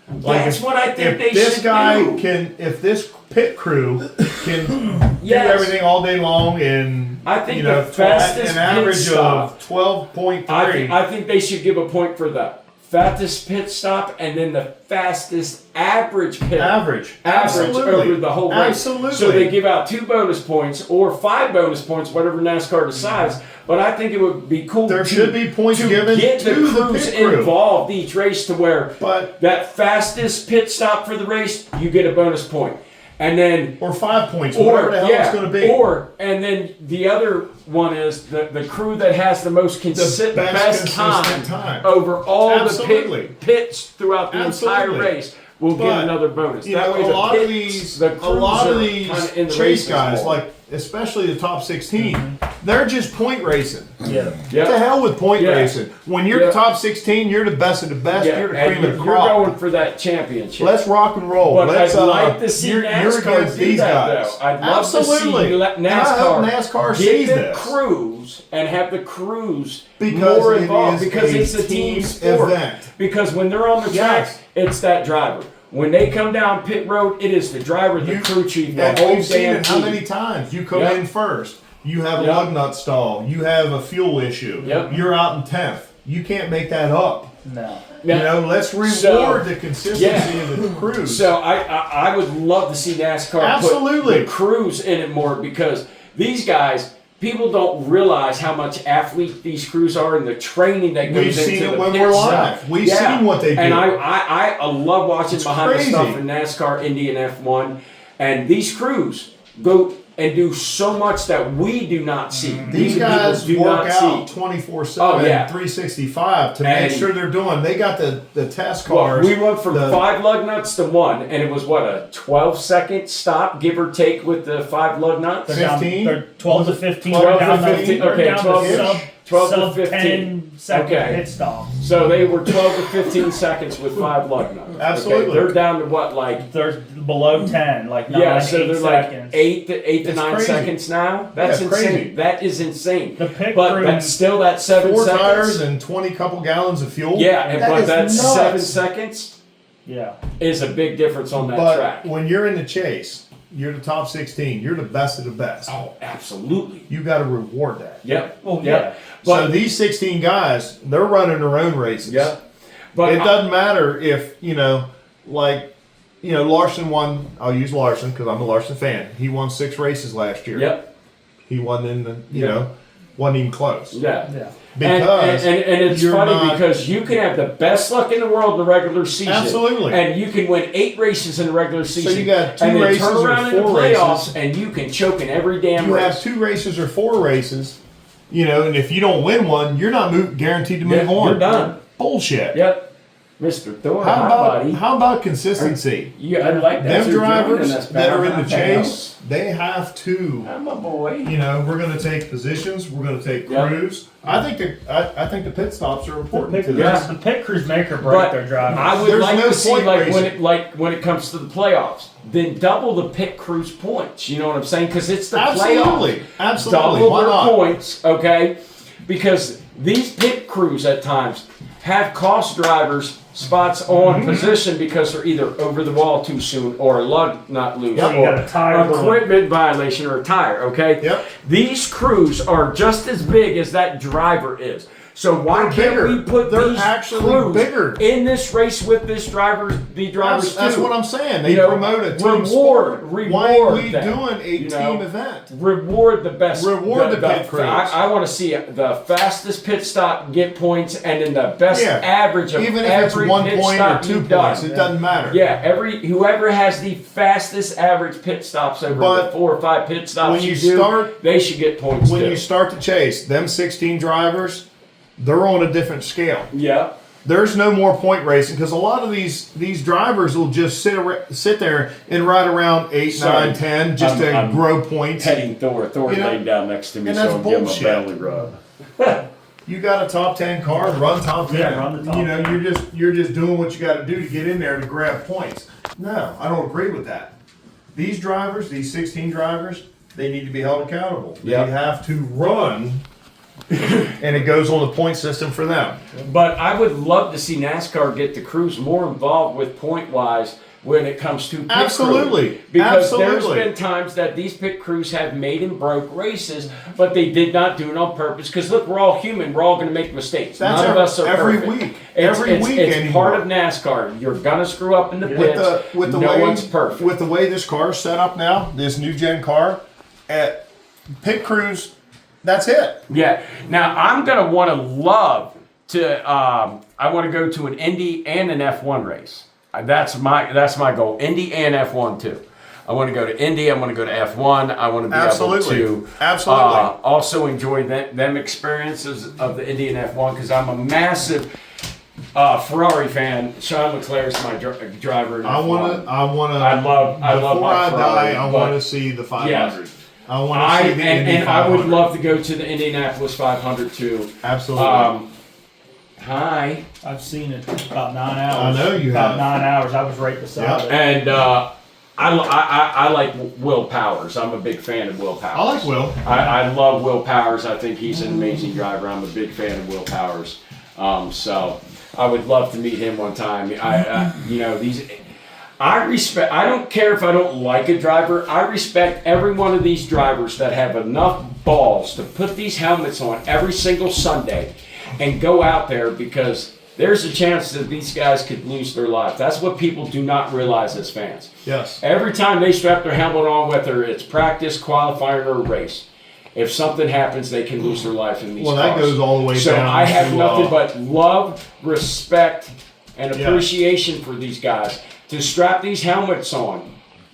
That's what I think if they this should guy do. if this pit crew can Yes. do everything all day long in I think the fastest an average pit stop. of 12.3. I think they should give a point for the fastest pit stop and then the fastest average pit average over the whole race. Absolutely. So they give out 2 bonus points or 5 bonus points, whatever NASCAR decides. But I think it would be cool. There should be points to given get to the the crews pit crew. involved each race to where But that fastest pit stop for the race, you get a bonus point. And then or 5 points, whatever the hell it's going to be. and then the other one is the crew that has the most best best consistent time time. over all Absolutely. the pits throughout the entire Absolutely. race will get But, another bonus. That way a the lot pits, of these, the a crews lot of are these kinda in the chase races guys, more. like especially the top 16, they're just point racing. Yeah. yeah. To hell with point Yeah. racing. When you're Yeah. the top 16, you're the best of the best. Yeah, You're the and cream of the you're crop. going for that championship. Let's rock and roll. But Let's, I'd like to see you're NASCAR against do these that, guys. though. I'd love Absolutely. to see And I hope NASCAR, NASCAR get sees the this. crews and have the crews Because more it involved is because a it's a team team sport. event. Because when they're on the track, Yes. it's that driver. When they come down pit road, it is the driver, the crew chief, the And whole we've seen damn it how team. many times. You come Yep. in first. You have a Yep. lug nut stall. You have a fuel issue. Yep. You're out in 10th. You can't make that up. No. Now, Let's reward so- the consistency of the crews. So I would love to see NASCAR Absolutely. put the crews in it more because these guys, people don't realize how much athlete these crews are and the training that goes We've into seen the it when pit we're stop. live. We've seen what they do. And I love watching It's behind crazy. the stuff in NASCAR, Indy, and F1. And these crews go and do so much that we do not see. These We guys do work not out see. 24/7, Oh, yeah. 365 to make And- sure they're doing. They got the test Well, cars. we went from the- 5 lug nuts to 1, and it was what, a 12-second stop, give or take, with the 5 lug nuts? They're down- 15? They're 12 to 15. 12 to They're down 15, they're okay, down to 12 to- sub, 12 to sub 15. 10-second Okay. pit stop. So they were 12 to 15 seconds with 5 lug nuts. Absolutely. Okay, they're down to what, like, They're below 10, like 9, yeah, so 8 they're seconds. like 8 to It's 9 crazy. seconds now. That's Yeah, insane. crazy. That is insane. The pit But crew- that's still that 7 4 seconds. tires and 20 couple gallons of fuel. Yeah, and, but is that's nuts. 7 seconds Yeah. is a big difference on that But track. when you're in the chase, you're the top 16. You're the best of the best. Oh, absolutely. You got to reward that. Yep. Well, Yep. yeah. But So these 16 guys, they're running their own races. Yep. But It doesn't matter if, Larson won. I'll use Larson because I'm a Larson fan. He won 6 races last year. Yep. He won wasn't even close. Yeah. Yeah. Because and it's you're funny not- because you can have the best luck in the world in the regular season. Absolutely. And you can win 8 races in the regular season. you got 2 and then races turn or around in the 4 playoffs races. and you can choke in every damn you race. have 2 races or 4 races, and if you don't win one, you're not guaranteed to move Yeah, on. you're done. Bullshit. Yep. Mr. Thor, How my about buddy. how about consistency? Yeah, I like that. Them too, drivers Jordan. That's that are in the better. chase, they have to. I'm a boy. We're going to take positions. We're going to take Yep. crews. I think the pit stops are important to Yeah. this. The pit crews make or break But their drivers. I would There's like no to see point racing. when it comes to the playoffs, then double the pit crews points. You know what I'm saying? Because it's the Absolutely, playoffs. absolutely. Double Why their not? points, okay? Because these pit crews at times have cost drivers spots on Mm-hmm. position because they're either over the wall too soon or a lug not loose Yep. You or got a tire going. equipment violation or a tire, okay? Yep. These crews are just as big as that driver is. So why They're can't bigger. we put They're these actually crews bigger. in this race with the drivers That's too? what I'm saying. They You know, promote a team reward sport. Why are we them, doing a you team know? event? Reward the best. Reward the pit crews. I want to see the fastest pit stop get points, and then the best Yeah. average of Even if every it's 1 pit point or stop 2 you've done. points, it doesn't matter. Yeah, whoever has the fastest average pit stops over But the 4 or 5 pit stops when you do, start- they should get points When too. you start to chase, them 16 drivers, they're on a different scale. Yeah. There's no more point racing because a lot of these drivers will just sit there and ride around 8, Sorry. 9, 10 just to I'm grow points. Petting Thor. Thor You know, laid down next to me, and so that's I'm giving him a bullshit. belly rub. You got a top 10 car, run top 10. Yeah, run the top 10. You're just doing what you got to do to get in there to grab points. No, I don't agree with that. These drivers, these 16 drivers, they need to be held accountable. Yep. They have to run, and it goes on the point system for them. But I would love to see NASCAR get the crews more involved with point wise when it comes to pit Absolutely. crew. Because there's Absolutely. been times that these pit crews have made and broke races, but they did not do it on purpose. Because look, we're all human. We're all going to make mistakes. That's None of us are every perfect. week. It's, Every it's, week it's anymore. part of NASCAR. You're gonna screw up in the pits. With the no way one's perfect. With the way this car is set up now, this new gen car, at pit crews, that's it. Yeah. Now I'm gonna want to love to. I want to go to an Indy and an F1 race. That's my goal. Indy and F1 too. I want to go to Indy. I want to go to F1. I want to be Absolutely. able to Absolutely. also enjoy them experiences of the Indy and F1 because I'm a massive Ferrari fan. Sean Leclerc's my driver. In I F1. want to. I love Before my I Ferrari, die, I but- want to see the 500. Yes. I want to see the Indy and 500. I would love to go to the Indianapolis 500 too. Absolutely. Hi. I've seen it about 9 hours. I know you about have. 9 hours. I was right beside it. And I like Will Powers. I'm a big fan of Will Powers. I like Will. I love Will Powers. I think he's an amazing driver. I'm a big fan of Will Powers. So I would love to meet him one time. I respect. I don't care if I don't like a driver. I respect every one of these drivers that have enough balls to put these helmets on every single Sunday and go out there because there's a chance that these guys could lose their life. That's what people do not realize as fans. Yes. Every time they strap their helmet on, whether it's practice, qualifying, or race, if something happens, they can lose their life in these Well, cars. that goes all the way So down I have to, nothing but love, respect, and Yeah. appreciation for these guys to strap these helmets on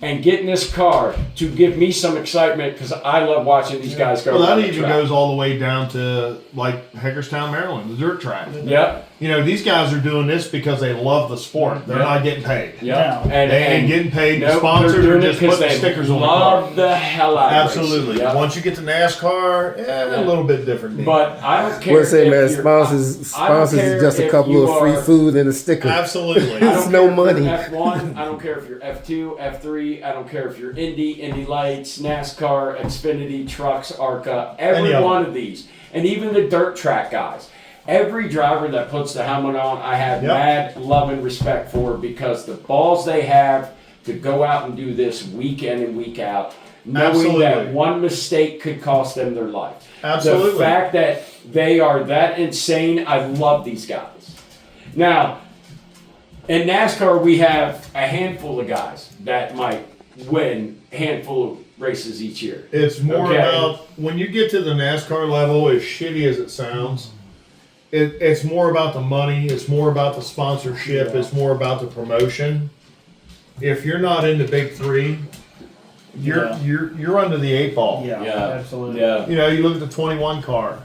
and get in this car to give me some excitement because I love watching these guys go. Well, that around the even track. goes all the way down to like Hagerstown, Maryland, the dirt track. Yep. These guys are doing this because they love the sport. They're Yeah. not getting paid. Yep. No. And, They ain't getting paid. The nope, sponsors they're are doing it just 'cause putting they stickers on the car. love the hell out of Absolutely. racing. Yep. Once you get to NASCAR, a little bit different. deal. But I don't care. What I say, if man, you're- sponsors I don't is care just a if couple you of free are- food and a sticker. Absolutely. I don't It's no care if you're money. F1. I don't care if you're F2, F3. I don't care if you're Indy Lights, NASCAR, Xfinity, Trucks, ARCA. Every Any of one of these, and even the dirt track guys. Every driver that puts the helmet on, I have Yep. mad love and respect for because the balls they have to go out and do this week in and week out, knowing Absolutely. that one mistake could cost them their life. Absolutely. The fact that they are that insane, I love these guys. Now, in NASCAR, we have a handful of guys that might win a handful of races each year. It's more Okay. about when you get to the NASCAR level, as shitty as it sounds, it's more about the money. It's more about the sponsorship. It's more about the promotion. If you're not in the big three, you're under the 8 ball. Yeah, Yeah. absolutely. Yeah. You know, you look at the 21 car.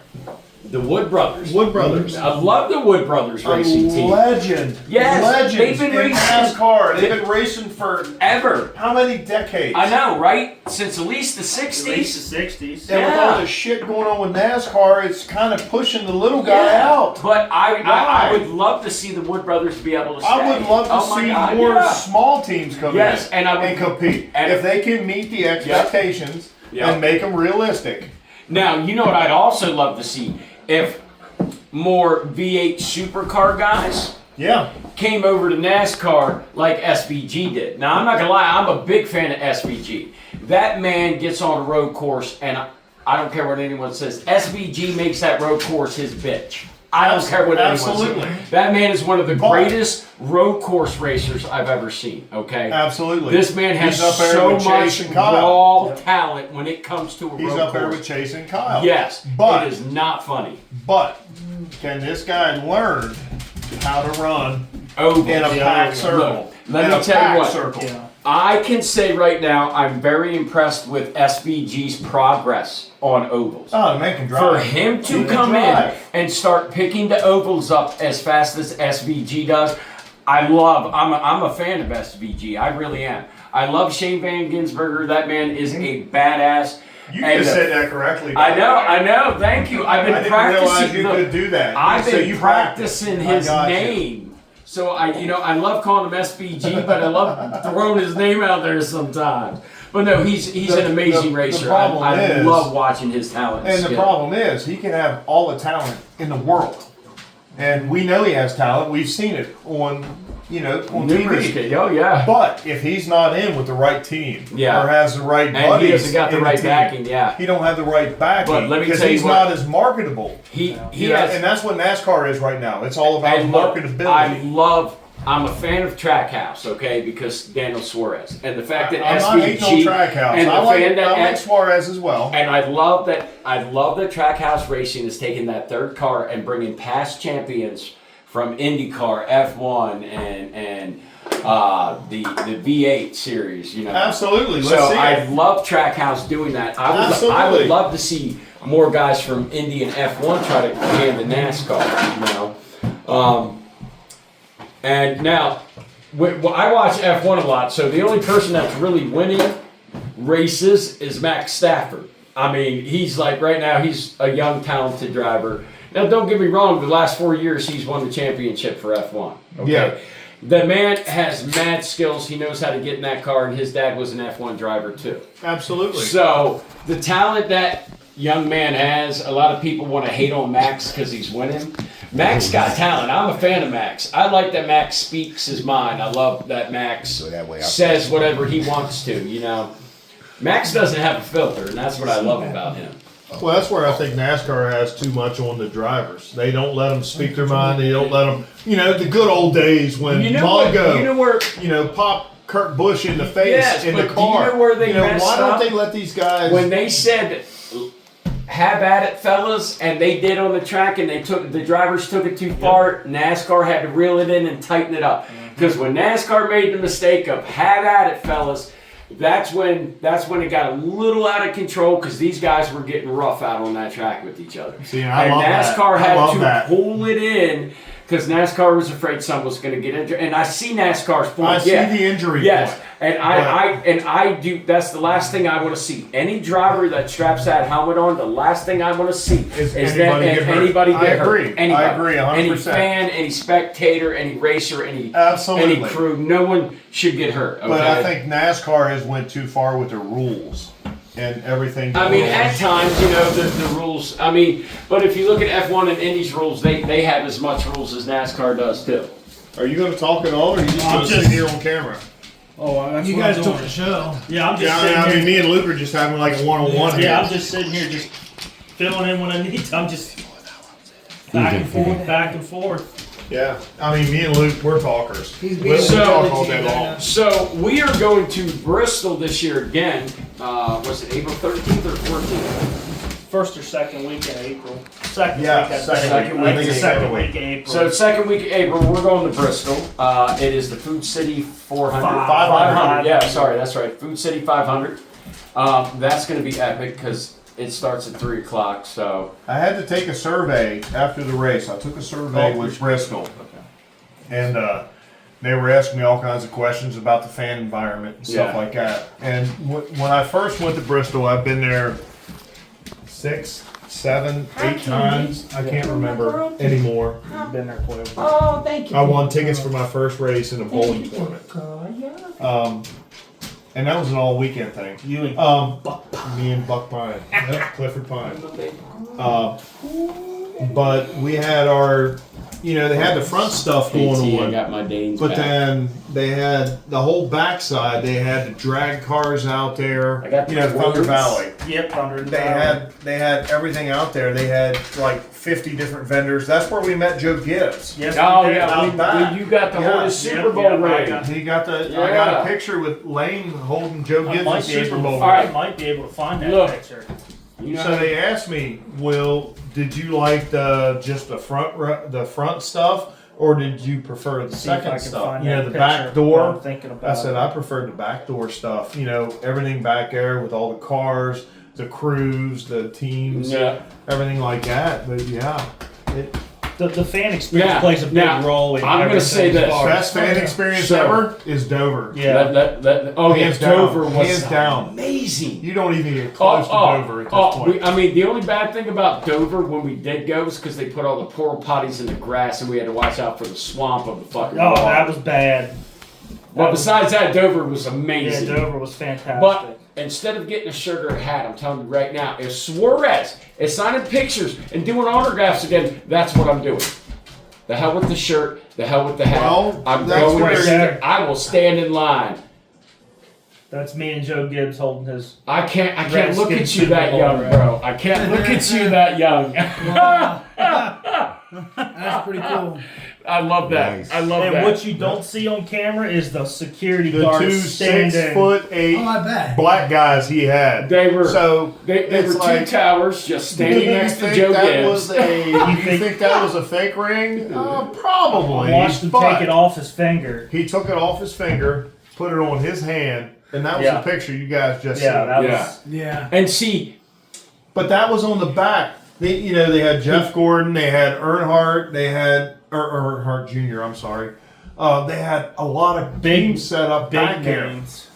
The Wood Brothers. Wood Brothers. I love the Wood Brothers racing team. Legend. Yes, Legends they've been in racing- NASCAR. They've been racing for Ever. how many decades? I know, right? Since at least the At least 60s. the 60s. And with Yeah. all the shit going on with NASCAR, it's kind of pushing the little guy Yeah. out. But I Why? would love to see the Wood Brothers be able to stay. I would love to Oh my see God, more yeah. small teams come Yes, in and I would- and compete. and- if they can meet the expectations Yeah. and make them realistic. Now, you know what I'd also love to see? If more V8 supercar guys Yeah. came over to NASCAR like SVG did. Now, I'm not gonna lie, I'm a big fan of SVG. That man gets on a road course, and I don't care what anyone says. SVG makes that road course his bitch. I don't care what anyone Absolutely. says. That man is one of the But- greatest road course racers I've ever seen. Okay, Absolutely. this man has He's up there so with much Chase and Kyle. raw talent when it comes to a He's road up there course. with Chase and Kyle. Yes, But- it is not funny. But can this guy learn how to run Ovals. in a Yeah, packed yeah. circle? Look, let in me a tell you packed what. circle. Yeah. I can say right now, I'm very impressed with SVG's progress on ovals. Oh, the man can For drive. him to He can come in drive. and start picking the ovals up as fast as SVG does, I'm a fan of SVG. I really am. I love Shane Van Gisberger. That man is a badass. You And, just said that correctly. I by the know, way. I know. Thank you. I've been I didn't practicing. realize you the- could do that. I've So been you practicing practiced. his I got you. name. So I love calling him SVG, but I love throwing his name out there sometimes. But no, he's an amazing the racer. problem I is- love watching his talent. And the skill. problem is, he can have all the talent in the world, and we know he has talent. We've seen it on, on Numerous TV. kids. Oh yeah. But if he's not in with the right team, Yeah. or has the right And buddies, he hasn't got the in right team, backing. Yeah. he don't have the right backing. But let me because tell you he's what- not as marketable. He And has. that's what NASCAR is right now. It's all about And look, marketability. I'm a fan of Trackhouse, okay, because Daniel Suarez and the fact that I'm not hating on SVG Trackhouse. and the I like, fan that I like Suarez as well. And I love that Trackhouse Racing is taking that third car and bringing past champions from IndyCar, F1, and the V8 series. Absolutely. Let's So see I it. love Trackhouse doing that. I would Absolutely. love to see more guys from Indy and F1 try to hand to NASCAR. And now, I watch F1 a lot, so the only person that's really winning races is Max Stafford. I mean, he's like, right now, he's a young, talented driver. Now, don't get me wrong, the last 4 years, he's won the championship for F1. Okay? Yeah. The man has mad skills. He knows how to get in that car, and his dad was an F1 driver, too. Absolutely. So, the talent that young man has, a lot of people want to hate on Max because he's winning. Max got talent. I'm a fan of Max. I like that Max speaks his mind. I love that Max So that way I- says whatever he wants to, Max doesn't have a filter, and that's what I love about him. Well, that's where I think NASCAR has too much on the drivers. They don't let them speak their mind. They don't let them, the good old days when Mongo, pop Kurt Busch in the face Yes, in but the do car. you know where they why messed don't up? they let these guys? When they said, have at it, fellas, and they did on the track, and the drivers took it too far, NASCAR had to reel it in and tighten it up. Because when NASCAR made the mistake of have at it, fellas, that's when it got a little out of control because these guys were getting rough out on that track with each other. See, I and love that. NASCAR I had love to that. pull it in because NASCAR was afraid someone was going to get injured. And I see NASCAR's point. I see yeah. the injury Yes, point. and I do. That's the last thing I want to see. Any driver that straps that helmet on, the last thing I want to see Is is anybody that get hurt. anybody I get hurt. agree. Anybody. I agree 100%. Any fan, any spectator, any racer, any Absolutely. crew. No one should get hurt. Okay? But I think NASCAR has went too far with their rules and everything. I mean, at times, the rules. I mean, but if you look at F1 and Indy's rules, they have as much rules as NASCAR does too. Are you going to talk at all, or are you just I'm going to sit just- here on camera? Oh, that's You what guys I'm took doing. the show. Yeah, I'm just Yeah, sitting I mean, here. me and Luke are just having like a one-on-one here. Yeah, I'm just sitting here, just filling in when I need to. I'm just back and forth, back and forth. Yeah, I mean, me and Luke, we're talkers. He's We'll being talk so- all day long. So we are going to Bristol this year again. Was it April 13th or 14th? First or second week in April. Second Yeah, week. I second think. week. I think It's the it's second second week in April. So second week of April, we're going to Bristol. It is the Food City 400. 500. Yeah, sorry, that's right. Food City 500. That's going to be epic because it starts at 3 o'clock. So I had to take a survey after the race. I took a survey Oh, with Bristol, and they were asking me all kinds of questions about the fan environment and stuff Yeah. like that. And when I first went to Bristol, I've been there 6, 7, 8 times. I can't remember anymore. Been there quite a bit. oh, thank you. I won tickets for my first race in a bowling tournament. And that was an all weekend thing. You and Me and Buck Pine, Clifford Pine. But we had our, they had the front stuff going I on, got my Danes but back. then they had the whole backside. They had the drag cars out there. I got the Thunder wheels. Valley. Yep, 100. They had everything out there. They had like 50 different vendors. That's where we met Joe Gibbs. Yes, Oh we did. yeah, out back. you got the Yeah. Hornets Yep, Super Bowl yep, I ring. got- He got the. I Yeah. got a picture with Lane holding Joe I Gibbs' might be Super able Bowl. to, ring. I might be able to find that Look. picture. You know, So they asked me, Will, did you like just the front stuff, or did you prefer the See if I second can stuff? find You know, that the picture back while door. I'm thinking about I said it. I preferred the back door stuff. Everything back there with all the cars, the crews, the teams, yeah. everything like that. But yeah, The fan experience Yeah, plays a big now, role in I'm gonna everything say as this. far as- best fan experience So- ever is Dover. Yeah. Oh yeah, Hands down. Dover was Hands down. amazing. You don't even get close to Dover at this point. I mean, the only bad thing about Dover when we did go was because they put all the porta potties in the grass and we had to watch out for the swamp of the fucking Oh, water. that was bad. But besides that, Dover was Yeah, amazing. Dover was fantastic. But instead of getting a sugar hat, I'm telling you right now, if Suarez is signing pictures and doing autographs again, that's what I'm doing. The hell with the shirt, the hell with the hat. Well, I'm that's going where- to I will stand in line. That's me and Joe Gibbs holding his. I can't Redskins look at you Super that Bowl young, ring. bro. I can't look at you that young. That's pretty cool. I love that. Nice. I love And that. what you don't see on camera is the security The guards two standing. 6'8" Oh, I bet. black guys he had. They were So they it's were two like, towers just do standing you next to think Joe that Gibbs. was a? You think that was a fake ring? Probably. Watched him but take it off his finger. He took it off his finger, put it on his hand, and that was Yeah. the picture you guys just Yeah, saw. that Yeah. was. Yeah. And see, But that was on the back. They had Jeff Gordon, they had Earnhardt, they had Earnhardt Jr. I'm sorry. They had a lot of Big- teams set up back Big there. names.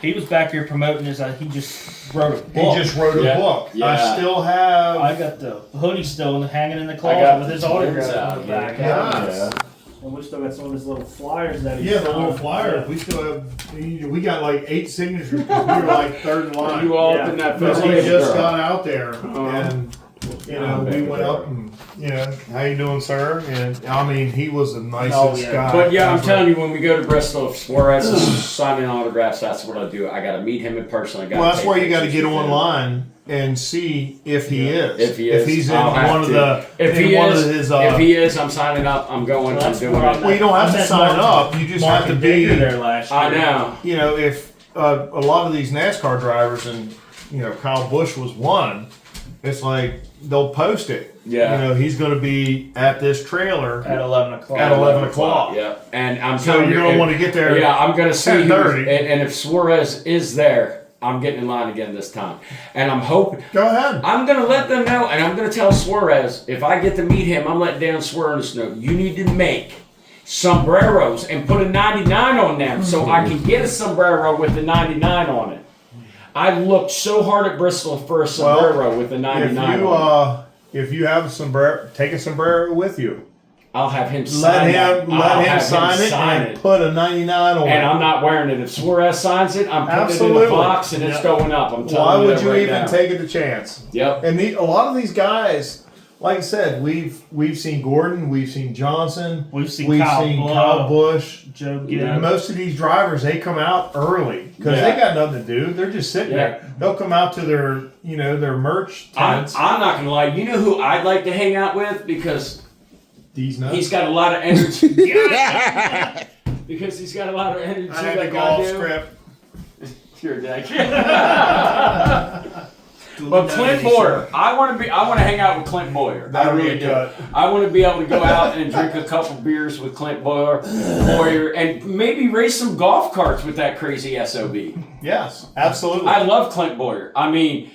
He was back here promoting his. He just wrote a book. He just wrote a Yeah. book. Yeah. I still have. I got the hoodie still hanging in the I closet got with his the autograph twins on out the back. here. Yeah. And we still got some of his little flyers that he Yeah, the little signed. flyer. We still have. We got like 8 signatures because we were like third in line. you all Yeah. up in that Because photo. he just got out there, Uh-huh. and Yeah, we baby went girl. up and how you doing, sir? And I mean, he was the nicest Oh, yeah. guy. But yeah, I'm ever. telling you, when we go to Bristol, if Suarez is signing autographs, that's what I do. I got to meet him in person. I gotta Well, that's take where you got to pictures get with him. online and see if he is. If he is, if he's in I'll have one of to. the. If in he one is, of his. if he is, I'm signing up. I'm going. Well, I'm that's doing where it. I'm Well, you don't I have to met sign Mark- up. You just Mark have to and be Baker there last year. I know. If a lot of these NASCAR drivers and Kyle Busch was one, it's like they'll post it. Yeah. He's going to be at this trailer. At 11 o'clock. At 11 o'clock. Yeah, and I'm So telling you, you're going if- to want to get there. Yeah, I'm gonna see. 10:30. And if Suarez is there, I'm getting in line again this time. And I'm hoping. Go ahead. I'm gonna let them know, and I'm gonna tell Suarez if I get to meet him, I'm letting Dan Suarez know you need to make sombreros and put a 99 on them so I can get a sombrero with the 99 on it. I looked so hard at Bristol for a sombrero with the 99 on it. If you have a sombrero, take a sombrero with you. I'll have him Let sign him it. I'll have sign it sign and put a 99 on And it. I'm not wearing it. If Suarez signs it, I'm putting it in Absolutely. the box and it's Yep. going up. I'm telling Why you would that you right even now. take it a chance? Yep. And a lot of these guys like I said, we've seen Gordon, we've seen Johnson, We've seen Kyle Busch. Joe Yeah. Gibbs. Most of these drivers, they come out early because Yeah. they got nothing to do. They're just sitting there. They'll come out to their, their merch I'm tents. not gonna lie. You know who I'd like to hang out with because These nuts. he's got a lot of energy. Because he's got a lot of energy. I had like to go off I do. script. You're a dick. But Clint Boyer, I want to hang out with Clint Boyer. I That'd be really a do. cut. I want to be able to go out and drink a couple beers with Clint Boyer, and maybe race some golf carts with that crazy SOB. Yes, absolutely. I love Clint Boyer. I mean,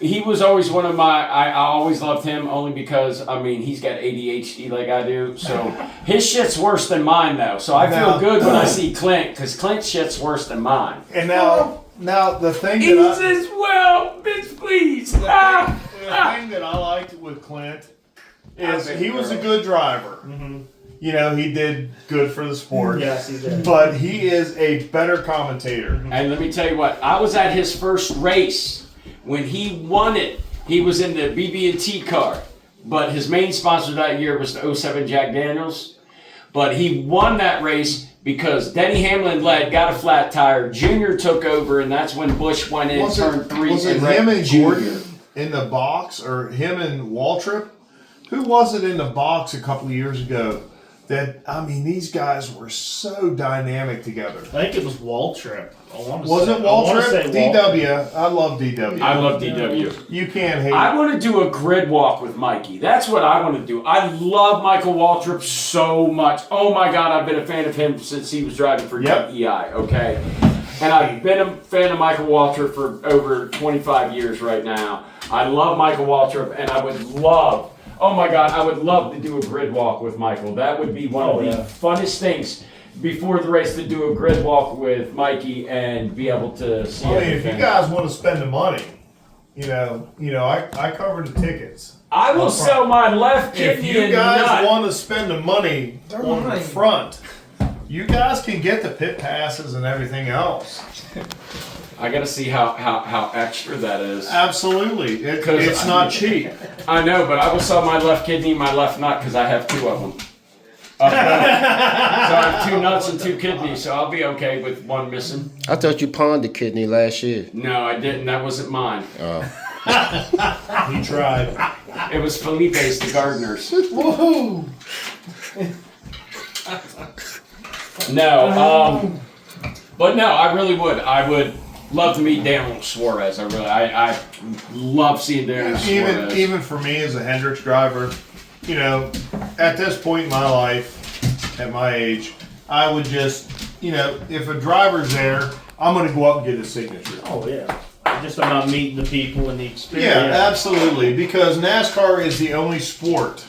he was always one of my. I always loved him only because he's got ADHD like I do. So his shit's worse than mine though. So I feel Now- good when I see Clint because Clint's shit's worse than mine. and now the thing He that says, "Well, bitch, please." the thing that I liked with Clint is he was a good driver. Mm-hmm. He did good for the sport. Yes, he did. But he is a better commentator. And let me tell you what, I was at his first race when he won it. He was in the BB&T car, but his main sponsor that year was the 07 Jack Daniels. But he won that race because Denny Hamlin led, got a flat tire. Junior took over, and that's when Bush went in, turned 3. Was it and him wrecked and Junior. Gordon in the box, or him and Waltrip? Who was it in the box a couple of years ago? These guys were so dynamic together. I think it was Waltrip. Was it Waltrip? DW. I love DW. I love DW. You can't hate I it. want to do a grid walk with Mikey. That's what I want to do. I love Michael Waltrip so much. Oh my God, I've been a fan of him since he was driving for Yep. EI, okay? And I've been a fan of Michael Waltrip for over 25 years right now. I love Michael Waltrip, and I would love, oh my God, I would love to do a grid walk with Michael. That would be one of the funnest things before the race, to do a grid walk with Mikey and be able to see If everything. you guys want to spend the money, I cover the tickets. I will sell my left If kidney you and guys nut. want to spend the money They're on the mine. front, you guys can get the pit passes and everything else. I gotta see how extra that is. Absolutely. 'Cause It's not cheap. I know, but I will sell my left kidney and my left nut because I have 2 of them. So I have 2 nuts and 2 kidneys, so I'll be okay with one missing. I thought you pawned the kidney last year. No, I didn't. That wasn't mine. He tried. It was Felipe's, the gardener's. Woohoo! No, but no, I really would. I would love to meet Daniel Suarez. I love seeing Daniel Suarez. Even for me as a Hendricks driver, at this point in my life, at my age, I would just, if a driver's there, I'm going to go up and get his signature. Oh yeah. Just about meeting the people and the experience. Yeah, absolutely. Because NASCAR is the only sport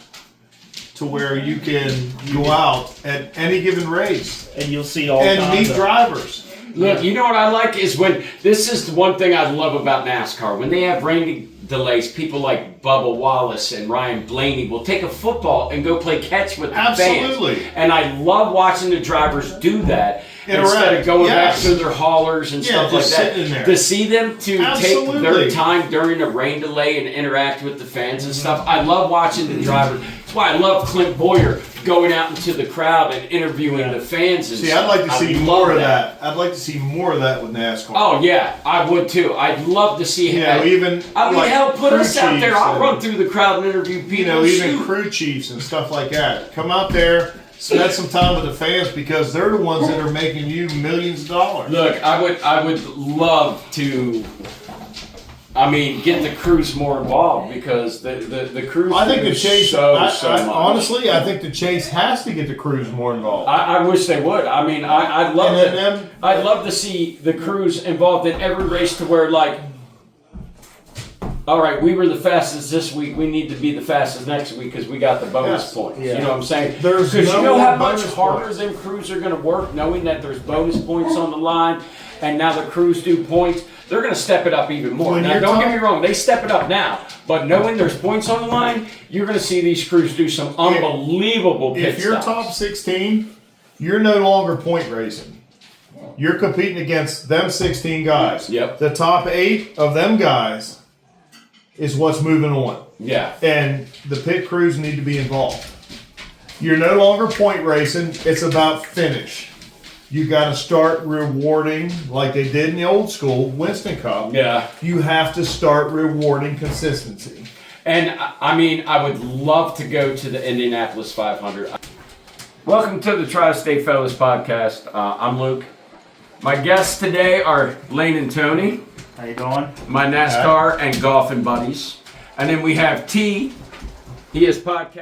to where you can go out at any given race And you'll see all and kinds meet of drivers. Look, you know what I like is when, this is the one thing I love about NASCAR. When they have rain delays, people like Bubba Wallace and Ryan Blaney will take a football and go play catch with the Absolutely. fans. And I love watching the drivers do that instead Interact. of going Yes. back to their haulers and Yeah, stuff like just that. sitting there. To see them to take Absolutely. their time during a rain delay and interact with the fans and stuff. I love watching the drivers. That's why I love Clint Boyer going out into the crowd and interviewing the fans and See, stuff. I'd like to see love more of that. I'd like to see more of that with NASCAR. Oh yeah, I would too. I'd love to see him. Even I mean, like hell, put crew us out there. chiefs I'll and, run through the crowd and interview people. even Shoot. crew chiefs and stuff like that. Come out there, spend some time with the fans because they're the ones that are making you millions of dollars. Look, I would love to. Get the crews more involved because the crews. I think do the chase. so much. Honestly, I think the chase has to get the crews more involved. I wish they would. I'd love And to. then I'd love to see the crews involved in every race to where all right, we were the fastest this week. We need to be the fastest next week because we got the bonus Yes. points. Yeah. You know what I'm saying? There's Because no you know more how much bonus harder points. them crews are going to work knowing that there's bonus points on the line, and now the crews do points. They're going to step it up even more. When Now, you're don't get talk- me wrong, they step it up now, but knowing there's points on the line, you're going to see these crews do some unbelievable pit if you're stops. top 16, you're no longer point racing. You're competing against them 16 guys. Yep. The top 8 of them guys is what's moving on. Yeah. And the pit crews need to be involved. You're no longer point racing, it's about finish. You got to start rewarding, like they did in the old school, Winston Cup. Yeah. You have to start rewarding consistency. And I mean, I would love to go to the Indianapolis 500. Welcome to the Tri-State Fellas podcast. I'm Luke. My guests today are Lane and Tony, How you doing? my NASCAR and golfing buddies. And then we have T. He is podcast.